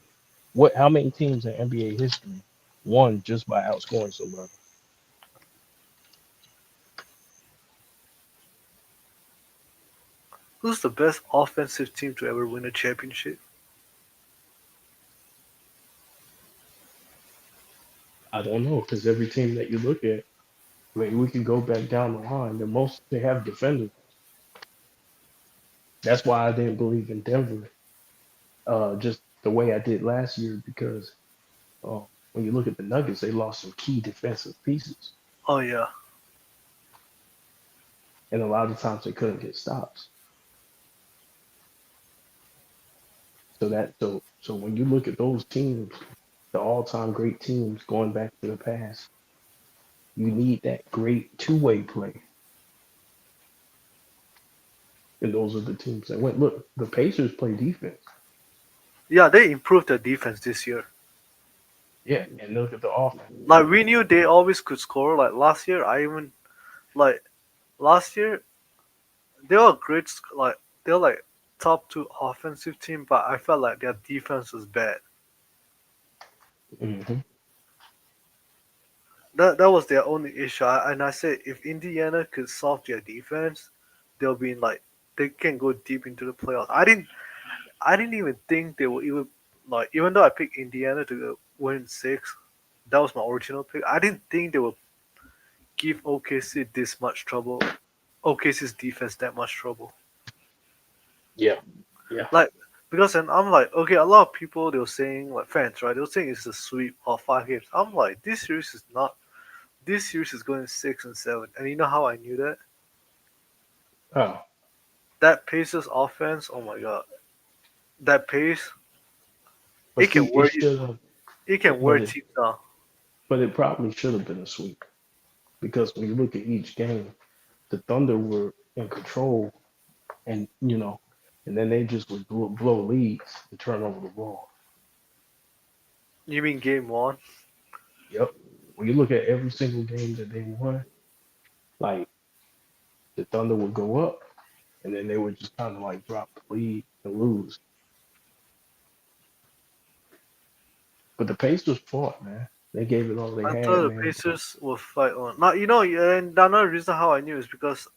[SPEAKER 2] What? How many teams in NBA history won just by outscoring somebody?
[SPEAKER 3] Who's the best offensive team to ever win a championship?
[SPEAKER 2] I don't know because every team that you look at, I mean, we can go back down the line. The most they have defenders. That's why I didn't believe in Denver, just the way I did last year because uh, when you look at the Nuggets, they lost some key defensive pieces,
[SPEAKER 3] Oh yeah,
[SPEAKER 2] and a lot of times they couldn't get stops. So when you look at those teams, the all-time great teams going back to the past, you need that great two-way play, and those are the teams that went. Look, the Pacers play defense,
[SPEAKER 3] yeah. They improved their defense this year.
[SPEAKER 2] yeah, and look at the offense.
[SPEAKER 3] Like we knew they always could score. Like last year, I even like last year they were great. Like they're like top two offensive team, but I felt like their defense was bad.
[SPEAKER 2] Hmm.
[SPEAKER 3] That was their only issue. And I said if Indiana could solve their defense, they'll be in like they can go deep into the playoffs. I didn't even think they would even like even though I picked Indiana to win six, that was my original pick. I didn't think they would give OKC this much trouble. OKC's defense that much trouble.
[SPEAKER 2] Yeah, yeah.
[SPEAKER 3] Like because and I'm like okay, a lot of people they were saying like fans right, they were saying it's a sweep of 5 games. I'm like this series is not. This series is going 6-7, and you know how I knew that?
[SPEAKER 2] Oh,
[SPEAKER 3] That Pacers offense, oh my god, that pace,
[SPEAKER 2] but
[SPEAKER 3] it can
[SPEAKER 2] see, it
[SPEAKER 3] wear you,
[SPEAKER 2] should have,
[SPEAKER 3] it can wear
[SPEAKER 2] but it,
[SPEAKER 3] teams down.
[SPEAKER 2] but it probably should have been a sweep because when you look at each game, the Thunder were in control, and and then they just would blow leads and turn over the ball.
[SPEAKER 3] You mean game one?
[SPEAKER 2] Yep. When you look at every single game that they won, like the Thunder would go up, and then they would just kind of like drop the lead and lose. But the Pacers fought, man. They gave it all they
[SPEAKER 3] I
[SPEAKER 2] had,
[SPEAKER 3] thought the
[SPEAKER 2] man.
[SPEAKER 3] Pacers will fight on. Not and another reason how I knew is because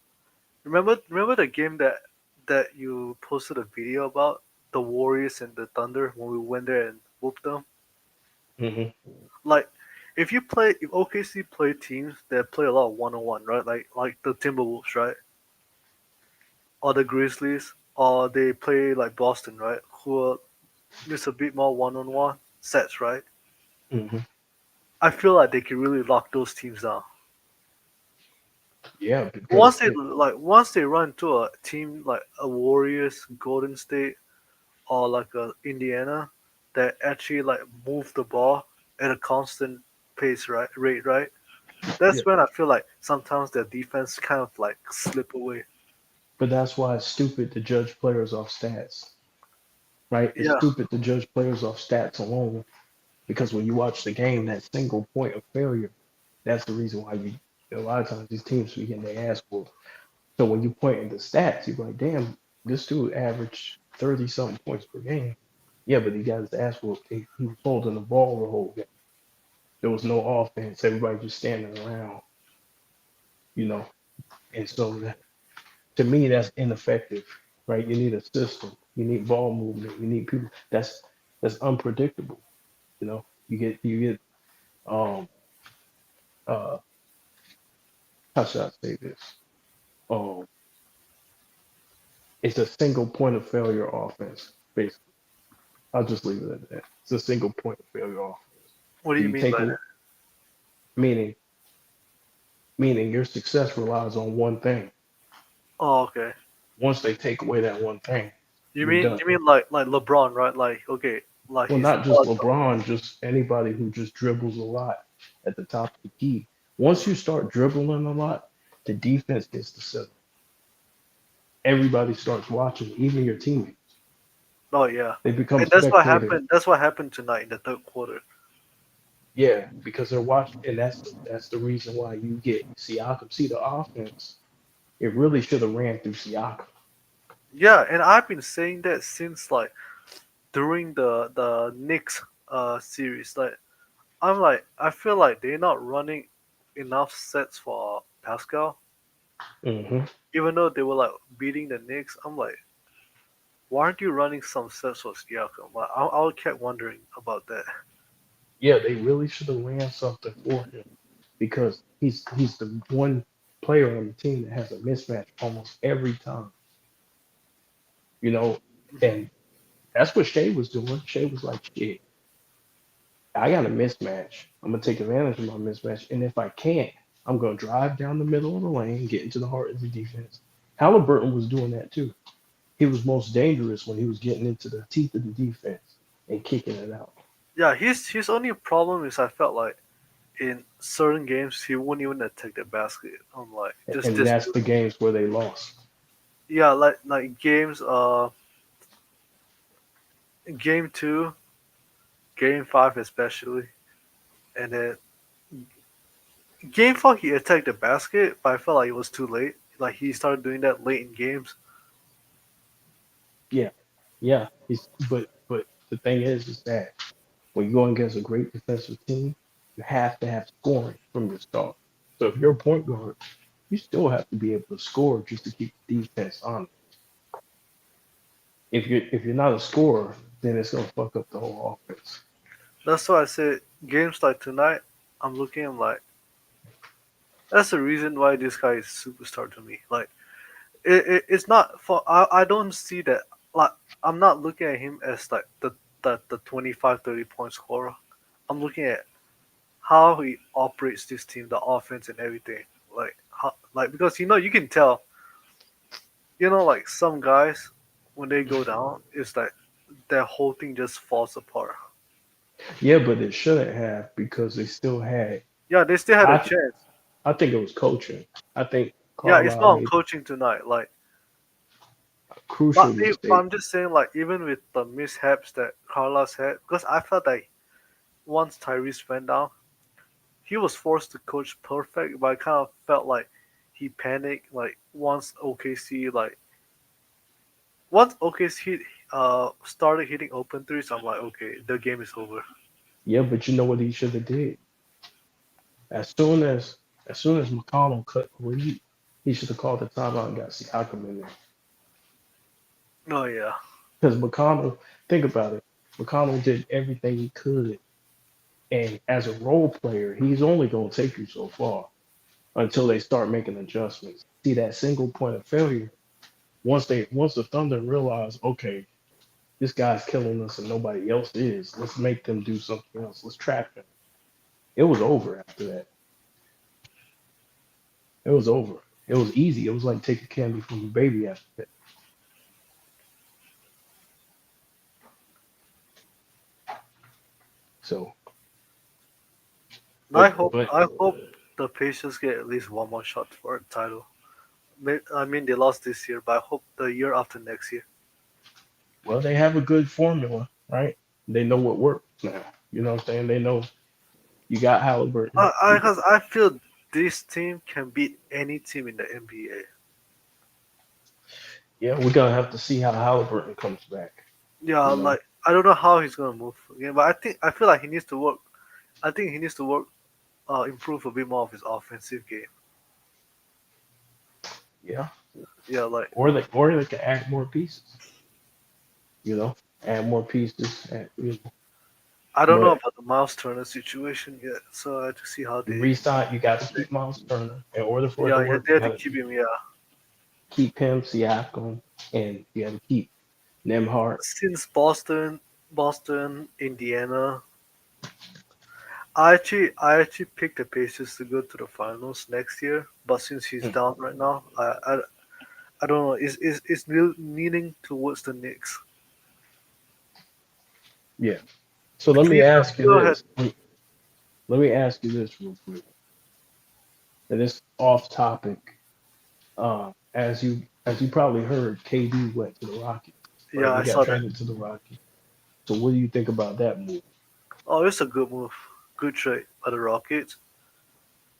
[SPEAKER 3] remember the game that you posted a video about the Warriors and the Thunder when we went there and whooped them.
[SPEAKER 2] Hmm.
[SPEAKER 3] Like if OKC play teams that play a lot of 1-on-1, right? Like the Timberwolves, right? Or the Grizzlies, or they play like Boston, right? Who needs a bit more one-on-one sets, right?
[SPEAKER 2] Hmm.
[SPEAKER 3] I feel like they can really lock those teams down.
[SPEAKER 2] Yeah, because
[SPEAKER 3] Once they run into a team like a Warriors, Golden State, or like a Indiana that actually like move the ball at a constant pace, right? Rate, right?
[SPEAKER 2] yeah,
[SPEAKER 3] That's when I feel like sometimes their defense kind of like slip away.
[SPEAKER 2] but that's why it's stupid to judge players off stats, right? It's
[SPEAKER 3] Yeah,
[SPEAKER 2] stupid to judge players off stats alone because when you watch the game, that single point of failure, that's the reason why a lot of times these teams be getting their ass whooped. So when you point in the stats, you're like, damn, this dude averaged 30 something points per game. Yeah, but he got his ass whooped. He was holding the ball the whole game. There was no offense. Everybody just standing around, you know. And so to me, that's ineffective, right? You need a system. You need ball movement. You need people. That's unpredictable. You know, you get um uh how should I say this? Um, it's a single point of failure offense. Basically, I'll just leave it at that. It's a single point of failure offense.
[SPEAKER 3] What do you
[SPEAKER 2] You
[SPEAKER 3] mean
[SPEAKER 2] take
[SPEAKER 3] by
[SPEAKER 2] a
[SPEAKER 3] that?
[SPEAKER 2] meaning meaning your success relies on one thing.
[SPEAKER 3] Oh, okay.
[SPEAKER 2] Once they take away that one thing,
[SPEAKER 3] You
[SPEAKER 2] you're
[SPEAKER 3] mean
[SPEAKER 2] done.
[SPEAKER 3] you mean like LeBron, right? Like okay, like
[SPEAKER 2] Well,
[SPEAKER 3] he's
[SPEAKER 2] not just LeBron, just anybody who just dribbles a lot at the top of the key. Once you start dribbling a lot, the defense gets to settle. Everybody starts watching, even your teammates.
[SPEAKER 3] oh yeah,
[SPEAKER 2] They become
[SPEAKER 3] and that's what
[SPEAKER 2] spectators.
[SPEAKER 3] happened. That's what happened tonight in the third quarter.
[SPEAKER 2] Yeah, because they're watching, and that's the reason why you get Siakam. See, the offense, it really should have ran through Siakam.
[SPEAKER 3] Yeah, and I've been saying that since like during the Knicks series. Like I feel like they're not running enough sets for Pascal,
[SPEAKER 2] Hmm.
[SPEAKER 3] even though they were like beating the Knicks. I'm like, why aren't you running some sets for Siakam? Like I kept wondering about that.
[SPEAKER 2] Yeah, they really should have ran something for him because he's the one player on the team that has a mismatch almost every time. You know, and that's what Shea was doing. Shea was like, shit, I got a mismatch. I'm gonna take advantage of my mismatch, and if I can't, I'm gonna drive down the middle of the lane, get into the heart of the defense. Halliburton was doing that too. He was most dangerous when he was getting into the teeth of the defense and kicking it out.
[SPEAKER 3] Yeah, his only problem is I felt like in certain games he wouldn't even attack the basket. I'm like,
[SPEAKER 2] And
[SPEAKER 3] just
[SPEAKER 2] that's
[SPEAKER 3] do
[SPEAKER 2] the games where they lost.
[SPEAKER 3] yeah, like games game two, game five especially, and then game four he attacked the basket, but I felt like it was too late. Like he started doing that late in games.
[SPEAKER 2] Yeah, yeah. But the thing is that when you're going against a great defensive team, you have to have scoring from your start. So if you're a point guard, you still have to be able to score just to keep the defense on. If you're not a scorer, then it's gonna fuck up the whole offense.
[SPEAKER 3] That's why I said games like tonight, I'm looking I'm like that's the reason why this guy is superstar to me. Like it's not for I don't see that like I'm not looking at him as like the 25 30 point scorer. I'm looking at how he operates this team, the offense and everything. Like how like because you can tell, like some guys when they go down, it's like their whole thing just falls apart.
[SPEAKER 2] Yeah, but it shouldn't have because they still had.
[SPEAKER 3] Yeah, they still had a
[SPEAKER 2] I
[SPEAKER 3] chance.
[SPEAKER 2] I think it was coaching. I think
[SPEAKER 3] Yeah, it's
[SPEAKER 2] Carlisle
[SPEAKER 3] not on
[SPEAKER 2] made
[SPEAKER 3] coaching tonight. Like,
[SPEAKER 2] a crucial mistake.
[SPEAKER 3] I'm just saying, like, even with the mishaps that Carlos had, because I felt like once Tyrese went down, he was forced to coach perfect, but I kind of felt like he panicked. Like, once OKC started hitting open threes, I'm like, okay, the game is over.
[SPEAKER 2] Yeah, but you know what he should have did? As soon as as soon as McConnell cut the lead, he should have called the timeout and got Siakam in there.
[SPEAKER 3] Oh yeah,
[SPEAKER 2] Because McConnell, think about it, McConnell did everything he could, and as a role player, he's only going to take you so far until they start making adjustments. See that single point of failure. Once the Thunder realize, okay, this guy's killing us and nobody else is, let's make them do something else. Let's trap him. It was over after that. It was over. It was easy. It was like taking candy from a baby after that. So,
[SPEAKER 3] I
[SPEAKER 2] but
[SPEAKER 3] hope
[SPEAKER 2] but
[SPEAKER 3] I hope the Pacers get at least one more shot for a title. I mean, they lost this year, but I hope the year after next year.
[SPEAKER 2] well, they have a good formula, right? They know what works now. You know what I'm saying? They know you got Halliburton. You got,
[SPEAKER 3] Because I feel this team can beat any team in the NBA.
[SPEAKER 2] yeah, we're gonna have to see how Halliburton comes back.
[SPEAKER 3] Yeah,
[SPEAKER 2] You know,
[SPEAKER 3] like I don't know how he's gonna move again, but I feel like he needs to work. I think he needs to work, improve a bit more of his offensive game.
[SPEAKER 2] yeah.
[SPEAKER 3] Yeah, like
[SPEAKER 2] Or they can add more pieces. you know, add more pieces,
[SPEAKER 3] I don't know
[SPEAKER 2] but
[SPEAKER 3] about the Miles Turner situation yet, so I have to see how
[SPEAKER 2] you
[SPEAKER 3] they.
[SPEAKER 2] resign, you got to keep Miles Turner. In order for it to
[SPEAKER 3] Yeah, yeah,
[SPEAKER 2] work,
[SPEAKER 3] they
[SPEAKER 2] you
[SPEAKER 3] have
[SPEAKER 2] got
[SPEAKER 3] to
[SPEAKER 2] to
[SPEAKER 3] keep him. Yeah,
[SPEAKER 2] keep him, Siakam, and you got to keep Nemhart.
[SPEAKER 3] since Boston, Indiana. I actually picked the Pacers to go to the finals next year, but since he's
[SPEAKER 2] Mm,
[SPEAKER 3] down right now, I don't know. It's leaning towards the Knicks.
[SPEAKER 2] yeah. So let me
[SPEAKER 3] Cleveland
[SPEAKER 2] ask you
[SPEAKER 3] still had.
[SPEAKER 2] this. Let me ask you this real quick, and it's off topic. As you probably heard, KD went to the Rockets,
[SPEAKER 3] Yeah,
[SPEAKER 2] right?
[SPEAKER 3] I
[SPEAKER 2] He got
[SPEAKER 3] saw that.
[SPEAKER 2] traded to the Rockets. So what do you think about that move?
[SPEAKER 3] Oh, it's a good move. Good trade by the Rockets.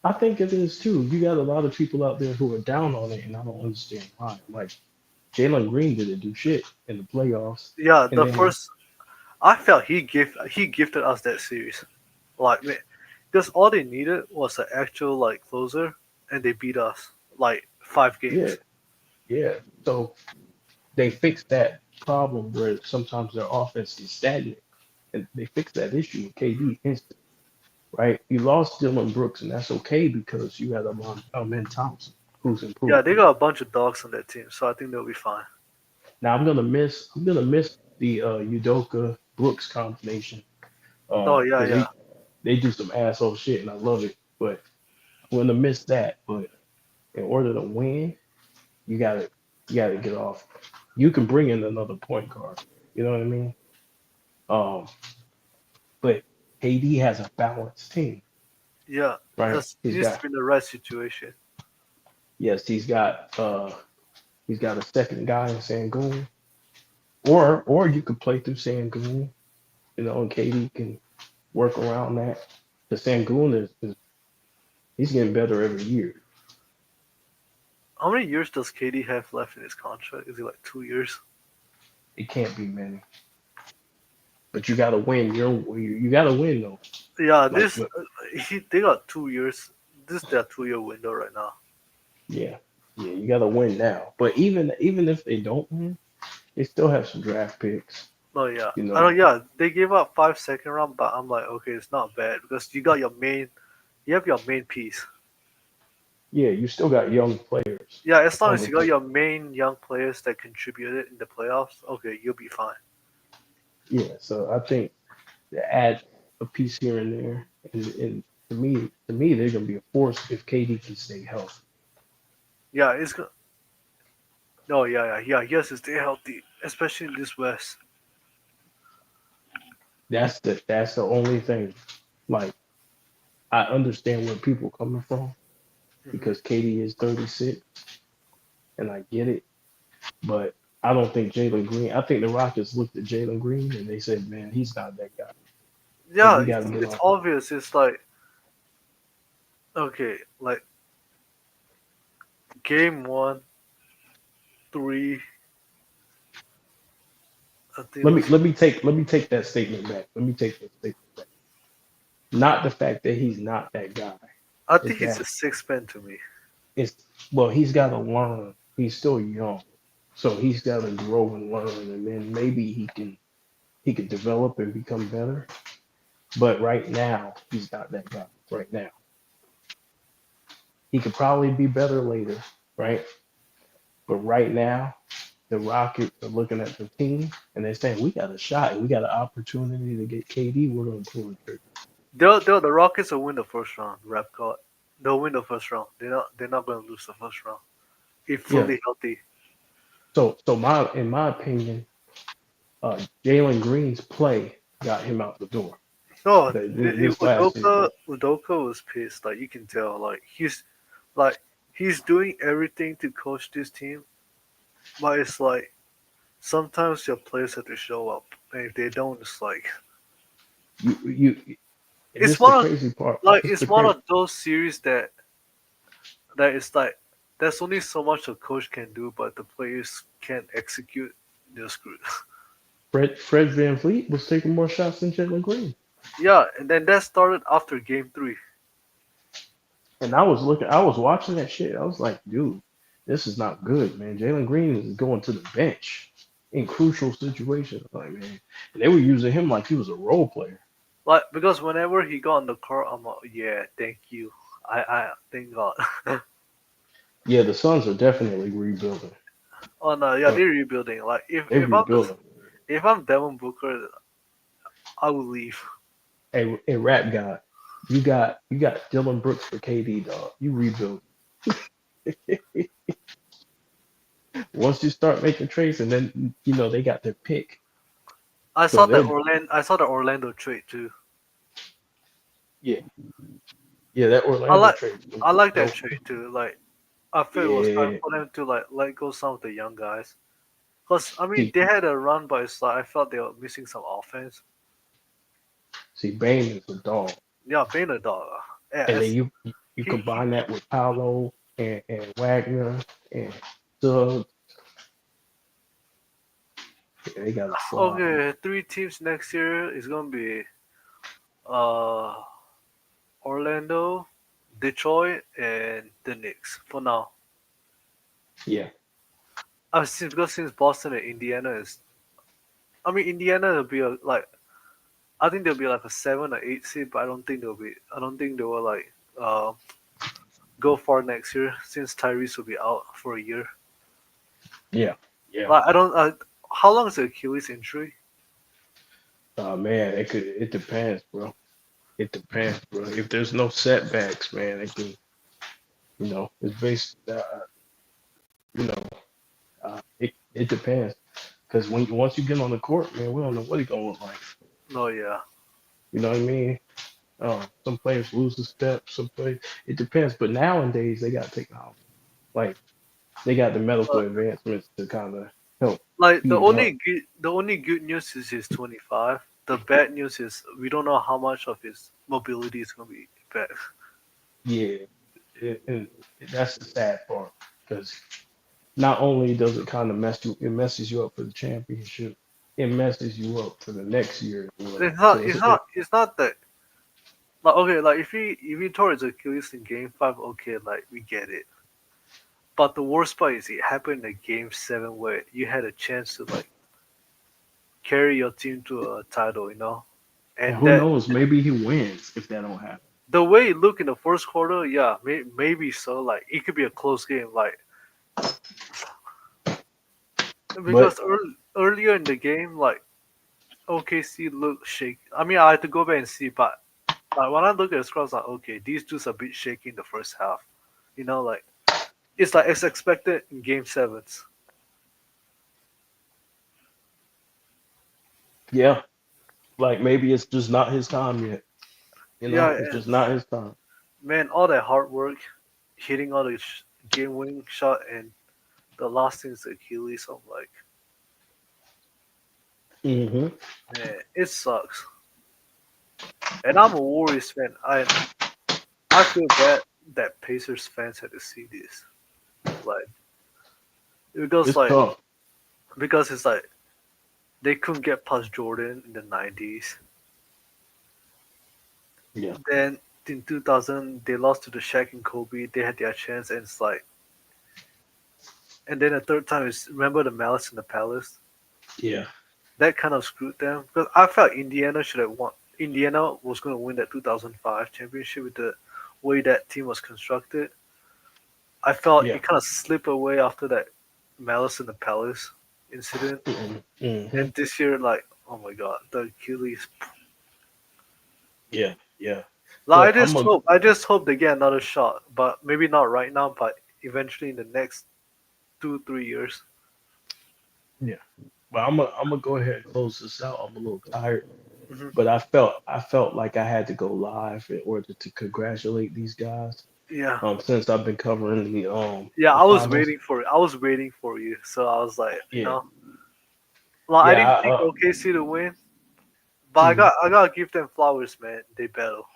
[SPEAKER 2] I think it is too. You got a lot of people out there who are down on it, and I don't understand why. Like Jalen Green didn't do shit in the playoffs,
[SPEAKER 3] Yeah,
[SPEAKER 2] and
[SPEAKER 3] the
[SPEAKER 2] then
[SPEAKER 3] first I felt he gifted us that series. Like man, because all they needed was an actual like closer, and they beat us like five
[SPEAKER 2] yeah,
[SPEAKER 3] games.
[SPEAKER 2] yeah. So they fixed that problem where sometimes their offense is stagnant, and they fixed that issue with KD instant, right? You lost Dylan Brooks, and that's okay because you had Amen Thompson who's
[SPEAKER 3] Yeah,
[SPEAKER 2] improved.
[SPEAKER 3] they got a bunch of dogs on that team, so I think they'll be fine.
[SPEAKER 2] Now I'm gonna miss the Udoka Brooks combination
[SPEAKER 3] Oh yeah,
[SPEAKER 2] because
[SPEAKER 3] yeah,
[SPEAKER 2] they do some asshole shit and I love it, but I'm gonna miss that. But in order to win, you gotta you gotta get off. You can bring in another point guard. You know what I mean? Um, but KD has a balanced team,
[SPEAKER 3] yeah.
[SPEAKER 2] right?
[SPEAKER 3] That's it
[SPEAKER 2] He's
[SPEAKER 3] needs to
[SPEAKER 2] got
[SPEAKER 3] be in the right situation.
[SPEAKER 2] yes, he's got a second guy in Sangoon, or you could play through Sangoon, and KD can work around that. The Sangoon is he's getting better every year.
[SPEAKER 3] How many years does KD have left in his contract? Is it like 2 years?
[SPEAKER 2] It can't be many, but you gotta win. You gotta win though.
[SPEAKER 3] Yeah,
[SPEAKER 2] Like,
[SPEAKER 3] this they got 2 years. This is their 2 year window right now.
[SPEAKER 2] yeah, yeah, you gotta win now. But even if they don't win, they still have some draft picks.
[SPEAKER 3] Oh yeah,
[SPEAKER 2] You
[SPEAKER 3] I
[SPEAKER 2] know,
[SPEAKER 3] don't. Yeah, they gave up 5 second round, but I'm like, okay, it's not bad because you have your main piece.
[SPEAKER 2] yeah, you still got young players
[SPEAKER 3] Yeah, as long
[SPEAKER 2] on
[SPEAKER 3] as
[SPEAKER 2] the
[SPEAKER 3] you got
[SPEAKER 2] team.
[SPEAKER 3] your main young players that contributed in the playoffs, okay, you'll be fine.
[SPEAKER 2] Yeah, so I think to add a piece here and there, and to me, they're gonna be a force if KD can stay healthy.
[SPEAKER 3] Yeah, it's good. No, yeah, yeah, yeah. Yes, to stay healthy, especially in this West.
[SPEAKER 2] That's the only thing. Like, I understand where people are coming from
[SPEAKER 3] Hmm.
[SPEAKER 2] because KD is 36, and I get it. But I don't think Jalen Green. I think the Rockets looked at Jalen Green and they said, "Man, he's not that guy. So
[SPEAKER 3] Yeah,
[SPEAKER 2] we got to get
[SPEAKER 3] it's
[SPEAKER 2] off him."
[SPEAKER 3] obvious. It's like okay, like game one, three. I think it
[SPEAKER 2] Let me
[SPEAKER 3] was.
[SPEAKER 2] let me take let me take that statement back. Let me take that statement back. Not the fact that he's not that guy.
[SPEAKER 3] I
[SPEAKER 2] Is
[SPEAKER 3] think it's a
[SPEAKER 2] that
[SPEAKER 3] six man to me.
[SPEAKER 2] it's well, he's got to learn. He's still young, so he's got to grow and learn, and then maybe he could develop and become better. But right now, he's not that guy. Right now, he could probably be better later, right? But right now, the Rockets are looking at the team and they're saying, we got a shot. We got an opportunity to get KD. We're going to pull the trigger.
[SPEAKER 3] The Rockets will win the first round. Rap God, they'll win the first round. They're not gonna lose the first round. If
[SPEAKER 2] Yeah.
[SPEAKER 3] fully healthy.
[SPEAKER 2] So in my opinion, Jalen Green's play got him out the door.
[SPEAKER 3] No,
[SPEAKER 2] This last season.
[SPEAKER 3] Udoka was pissed. Like you can tell. Like he's doing everything to coach this team, but it's like sometimes your players have to show up, and if they don't, it's like
[SPEAKER 2] You and
[SPEAKER 3] it's
[SPEAKER 2] this the
[SPEAKER 3] one of
[SPEAKER 2] crazy part.
[SPEAKER 3] like
[SPEAKER 2] This
[SPEAKER 3] it's
[SPEAKER 2] the
[SPEAKER 3] one
[SPEAKER 2] crazy.
[SPEAKER 3] of those series that is like there's only so much a coach can do, but the players can't execute. They're screwed.
[SPEAKER 2] Fred Van Vliet was taking more shots than Jalen Green.
[SPEAKER 3] Yeah, and then that started after game three.
[SPEAKER 2] And I was watching that shit. I was like, dude, this is not good, man. Jalen Green is going to the bench. in crucial situations. Like man, they were using him like he was a role player.
[SPEAKER 3] Like because whenever he got on the court, I'm like, yeah, thank you. I thank God.
[SPEAKER 2] Yeah, the Suns are definitely rebuilding.
[SPEAKER 3] Oh no, yeah,
[SPEAKER 2] Uh,
[SPEAKER 3] they're rebuilding. Like
[SPEAKER 2] they rebuilding.
[SPEAKER 3] if I'm Devin Booker, I will leave.
[SPEAKER 2] A rap guy. You got Dylan Brooks for KD, dog. You rebuild. Once you start making trades, and then they got their pick, so they're
[SPEAKER 3] I saw the Orlando trade too.
[SPEAKER 2] yeah yeah that
[SPEAKER 3] I
[SPEAKER 2] Orlando
[SPEAKER 3] like
[SPEAKER 2] trade was
[SPEAKER 3] I like that
[SPEAKER 2] dope.
[SPEAKER 3] trade too. Like I feel it was time
[SPEAKER 2] Yeah,
[SPEAKER 3] for them to like let go some of the young guys. Cause I mean
[SPEAKER 2] see
[SPEAKER 3] they had a run, but it's like I felt they were missing some offense.
[SPEAKER 2] see Bane is a dog,
[SPEAKER 3] Yeah, being a dog. Yeah,
[SPEAKER 2] and then
[SPEAKER 3] it's
[SPEAKER 2] you
[SPEAKER 3] he
[SPEAKER 2] combine that with Paolo and Wagner and so yeah, they got a squad.
[SPEAKER 3] okay. Three teams next year is gonna be uh Orlando, Detroit, and the Knicks for now.
[SPEAKER 2] Yeah,
[SPEAKER 3] Since Boston and Indiana is, I mean Indiana will be a like I think they'll be like a 7 or 8 seed, but I don't think they will like uh go far next year since Tyrese will be out for a year.
[SPEAKER 2] yeah, yeah.
[SPEAKER 3] Like I don't. How long is the Achilles injury?
[SPEAKER 2] Man, it depends, bro. It depends, bro. If there's no setbacks, man, it can it's based you know it depends. Because once you get on the court, man, we don't know what it's gonna look like.
[SPEAKER 3] No, yeah.
[SPEAKER 2] You know what I mean? Some players lose a step, some players it depends. But nowadays they got technology. Like they got the medical
[SPEAKER 3] Uh,
[SPEAKER 2] advancements to kind of help
[SPEAKER 3] like
[SPEAKER 2] speed it up.
[SPEAKER 3] the only good news is he's 25. The bad news is we don't know how much of his mobility is gonna be back.
[SPEAKER 2] Yeah, and that's the sad part. Because not only does it kind of it messes you up for the championship, it messes you up for the next year as well. So
[SPEAKER 3] It's not that like okay like if he tore his Achilles in Game 5, okay, like we get it. But the worst part is it happened in Game 7 where you had a chance to like carry your team to a title,
[SPEAKER 2] and
[SPEAKER 3] and
[SPEAKER 2] who
[SPEAKER 3] that
[SPEAKER 2] knows, maybe he wins if that don't happen.
[SPEAKER 3] the way it looked in the first quarter, yeah, maybe so. Like it could be a close game, like
[SPEAKER 2] But
[SPEAKER 3] because earlier in the game, like OKC looked shaky. I mean, I had to go back and see, but like when I look at the scores, like okay, these dudes are a bit shaky in the first half. Like it's like it's expected in Game 7s.
[SPEAKER 2] yeah, like maybe it's just not his time yet.
[SPEAKER 3] Yeah,
[SPEAKER 2] It's
[SPEAKER 3] and
[SPEAKER 2] just not his time.
[SPEAKER 3] man, all that hard work, hitting all the game-winning shot, and the last thing is the Achilles. I'm like,
[SPEAKER 2] Hmm.
[SPEAKER 3] man, it sucks. And I'm a Warriors fan. I feel bad that Pacers fans had to see this. Like because
[SPEAKER 2] It's
[SPEAKER 3] like
[SPEAKER 2] tough.
[SPEAKER 3] because it's like they couldn't get past Jordan in the 90s.
[SPEAKER 2] Yeah,
[SPEAKER 3] Then in 2000 they lost to the Shaq and Kobe. They had their chance, and it's like, and then the third time is remember the Malice in the Palace.
[SPEAKER 2] yeah,
[SPEAKER 3] That kind of screwed them because I felt Indiana should have won. Indiana was going to win that 2005 championship with the way that team was constructed. I felt
[SPEAKER 2] yeah.
[SPEAKER 3] it kind of slipped away after that Malice in the Palace incident.
[SPEAKER 2] Hmm.
[SPEAKER 3] And this year, like, oh my god, the Achilles.
[SPEAKER 2] Yeah, yeah.
[SPEAKER 3] Like,
[SPEAKER 2] But I'm a
[SPEAKER 3] I just hope they get another shot, but maybe not right now, but eventually in the next 2 3 years.
[SPEAKER 2] yeah. But I'm gonna go ahead and close this out. I'm a little tired,
[SPEAKER 3] Hmm.
[SPEAKER 2] but I felt like I had to go live in order to congratulate these guys.
[SPEAKER 3] Yeah,
[SPEAKER 2] Since I've been covering
[SPEAKER 3] yeah.
[SPEAKER 2] the
[SPEAKER 3] I was
[SPEAKER 2] finals.
[SPEAKER 3] waiting for it. I was waiting for you, so I was like,
[SPEAKER 2] Yeah,
[SPEAKER 3] like I
[SPEAKER 2] yeah.
[SPEAKER 3] didn't think OKC to win, but
[SPEAKER 2] Mhm.
[SPEAKER 3] I gotta give them flowers, man. They battle.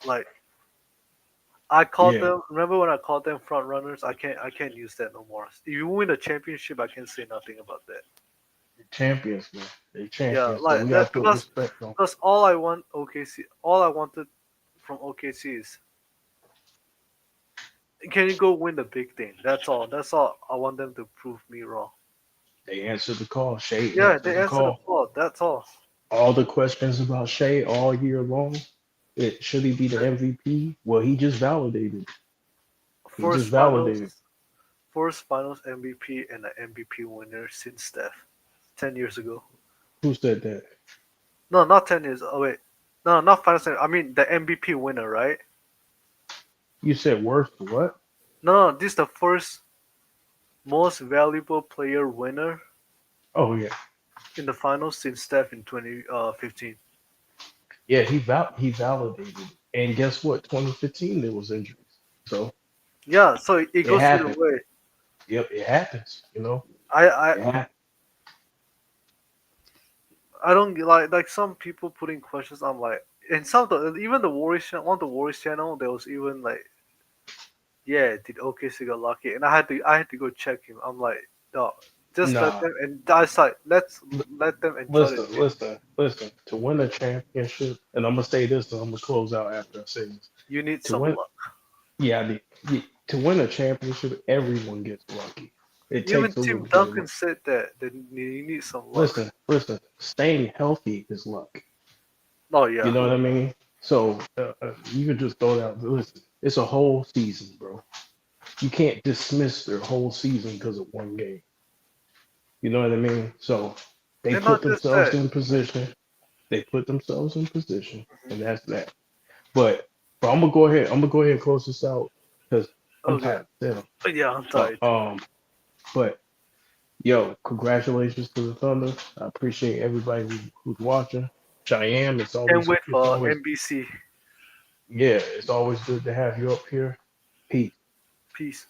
[SPEAKER 3] Like I called
[SPEAKER 2] Yeah.
[SPEAKER 3] them. Remember when I called them front runners? I can't use that no more. If you win a championship, I can say nothing about that.
[SPEAKER 2] Champions, man. They
[SPEAKER 3] Yeah,
[SPEAKER 2] champions, so
[SPEAKER 3] like
[SPEAKER 2] we gotta
[SPEAKER 3] that
[SPEAKER 2] put respect on.
[SPEAKER 3] because all I want OKC, all I wanted from OKC is can you go win the big thing? That's all. That's all I want them to prove me wrong.
[SPEAKER 2] They answered the call. Shea
[SPEAKER 3] Yeah,
[SPEAKER 2] answered
[SPEAKER 3] they
[SPEAKER 2] the
[SPEAKER 3] answered the
[SPEAKER 2] call.
[SPEAKER 3] call. That's all.
[SPEAKER 2] All the questions about Shea all year long. Should he be the MVP? Well, he just validated. He just
[SPEAKER 3] First
[SPEAKER 2] validated.
[SPEAKER 3] finals, first finals MVP and an MVP winner since Steph, 10 years ago.
[SPEAKER 2] Who said that?
[SPEAKER 3] No, not 10 years. Oh wait, no, not finals. I mean the MVP winner, right?
[SPEAKER 2] You said worst what?
[SPEAKER 3] No, this is the first most valuable player winner
[SPEAKER 2] Oh yeah,
[SPEAKER 3] in the finals since Steph in 2015.
[SPEAKER 2] yeah. He validated. And guess what? 2015 there was injuries, so
[SPEAKER 3] Yeah, so it
[SPEAKER 2] it
[SPEAKER 3] goes either
[SPEAKER 2] happened.
[SPEAKER 3] way.
[SPEAKER 2] Yep, it happens. You know,
[SPEAKER 3] I I
[SPEAKER 2] it happened.
[SPEAKER 3] I don't like some people putting questions. I'm like, and some of the even the Warriors one of the Warriors channel there was even like, yeah, did OKC got lucky? And I had to go check him. I'm like, no, just let
[SPEAKER 2] Nah,
[SPEAKER 3] them and I said let them enjoy the
[SPEAKER 2] listen,
[SPEAKER 3] game.
[SPEAKER 2] listen. To win a championship, and I'm gonna say this, and I'm gonna close out after I say this.
[SPEAKER 3] You need
[SPEAKER 2] To
[SPEAKER 3] some
[SPEAKER 2] win,
[SPEAKER 3] luck.
[SPEAKER 2] yeah, to win a championship, everyone gets lucky. It
[SPEAKER 3] Even
[SPEAKER 2] takes a
[SPEAKER 3] Tim
[SPEAKER 2] little bit of
[SPEAKER 3] Duncan
[SPEAKER 2] luck.
[SPEAKER 3] said that you need some luck.
[SPEAKER 2] Listen. Staying healthy is luck.
[SPEAKER 3] Oh
[SPEAKER 2] You
[SPEAKER 3] yeah,
[SPEAKER 2] know what I mean? So you can just throw it out. Listen, it's a whole season, bro. You can't dismiss their whole season because of one game. You know what I mean? So they
[SPEAKER 3] and
[SPEAKER 2] put
[SPEAKER 3] not just
[SPEAKER 2] themselves
[SPEAKER 3] that.
[SPEAKER 2] in position. They put themselves in position,
[SPEAKER 3] Mhm.
[SPEAKER 2] and that's that. But I'm gonna go ahead. I'm gonna go ahead and close this out because I'm
[SPEAKER 3] Okay,
[SPEAKER 2] tired. Damn.
[SPEAKER 3] but yeah, I'm
[SPEAKER 2] Uh,
[SPEAKER 3] tired.
[SPEAKER 2] um, but yo, congratulations to the Thunder. I appreciate everybody who's watching. Cheyenne,
[SPEAKER 3] Can't wait
[SPEAKER 2] it's
[SPEAKER 3] for
[SPEAKER 2] always
[SPEAKER 3] NBC.
[SPEAKER 2] yeah, it's always good to have you up here. Peace.
[SPEAKER 3] Peace.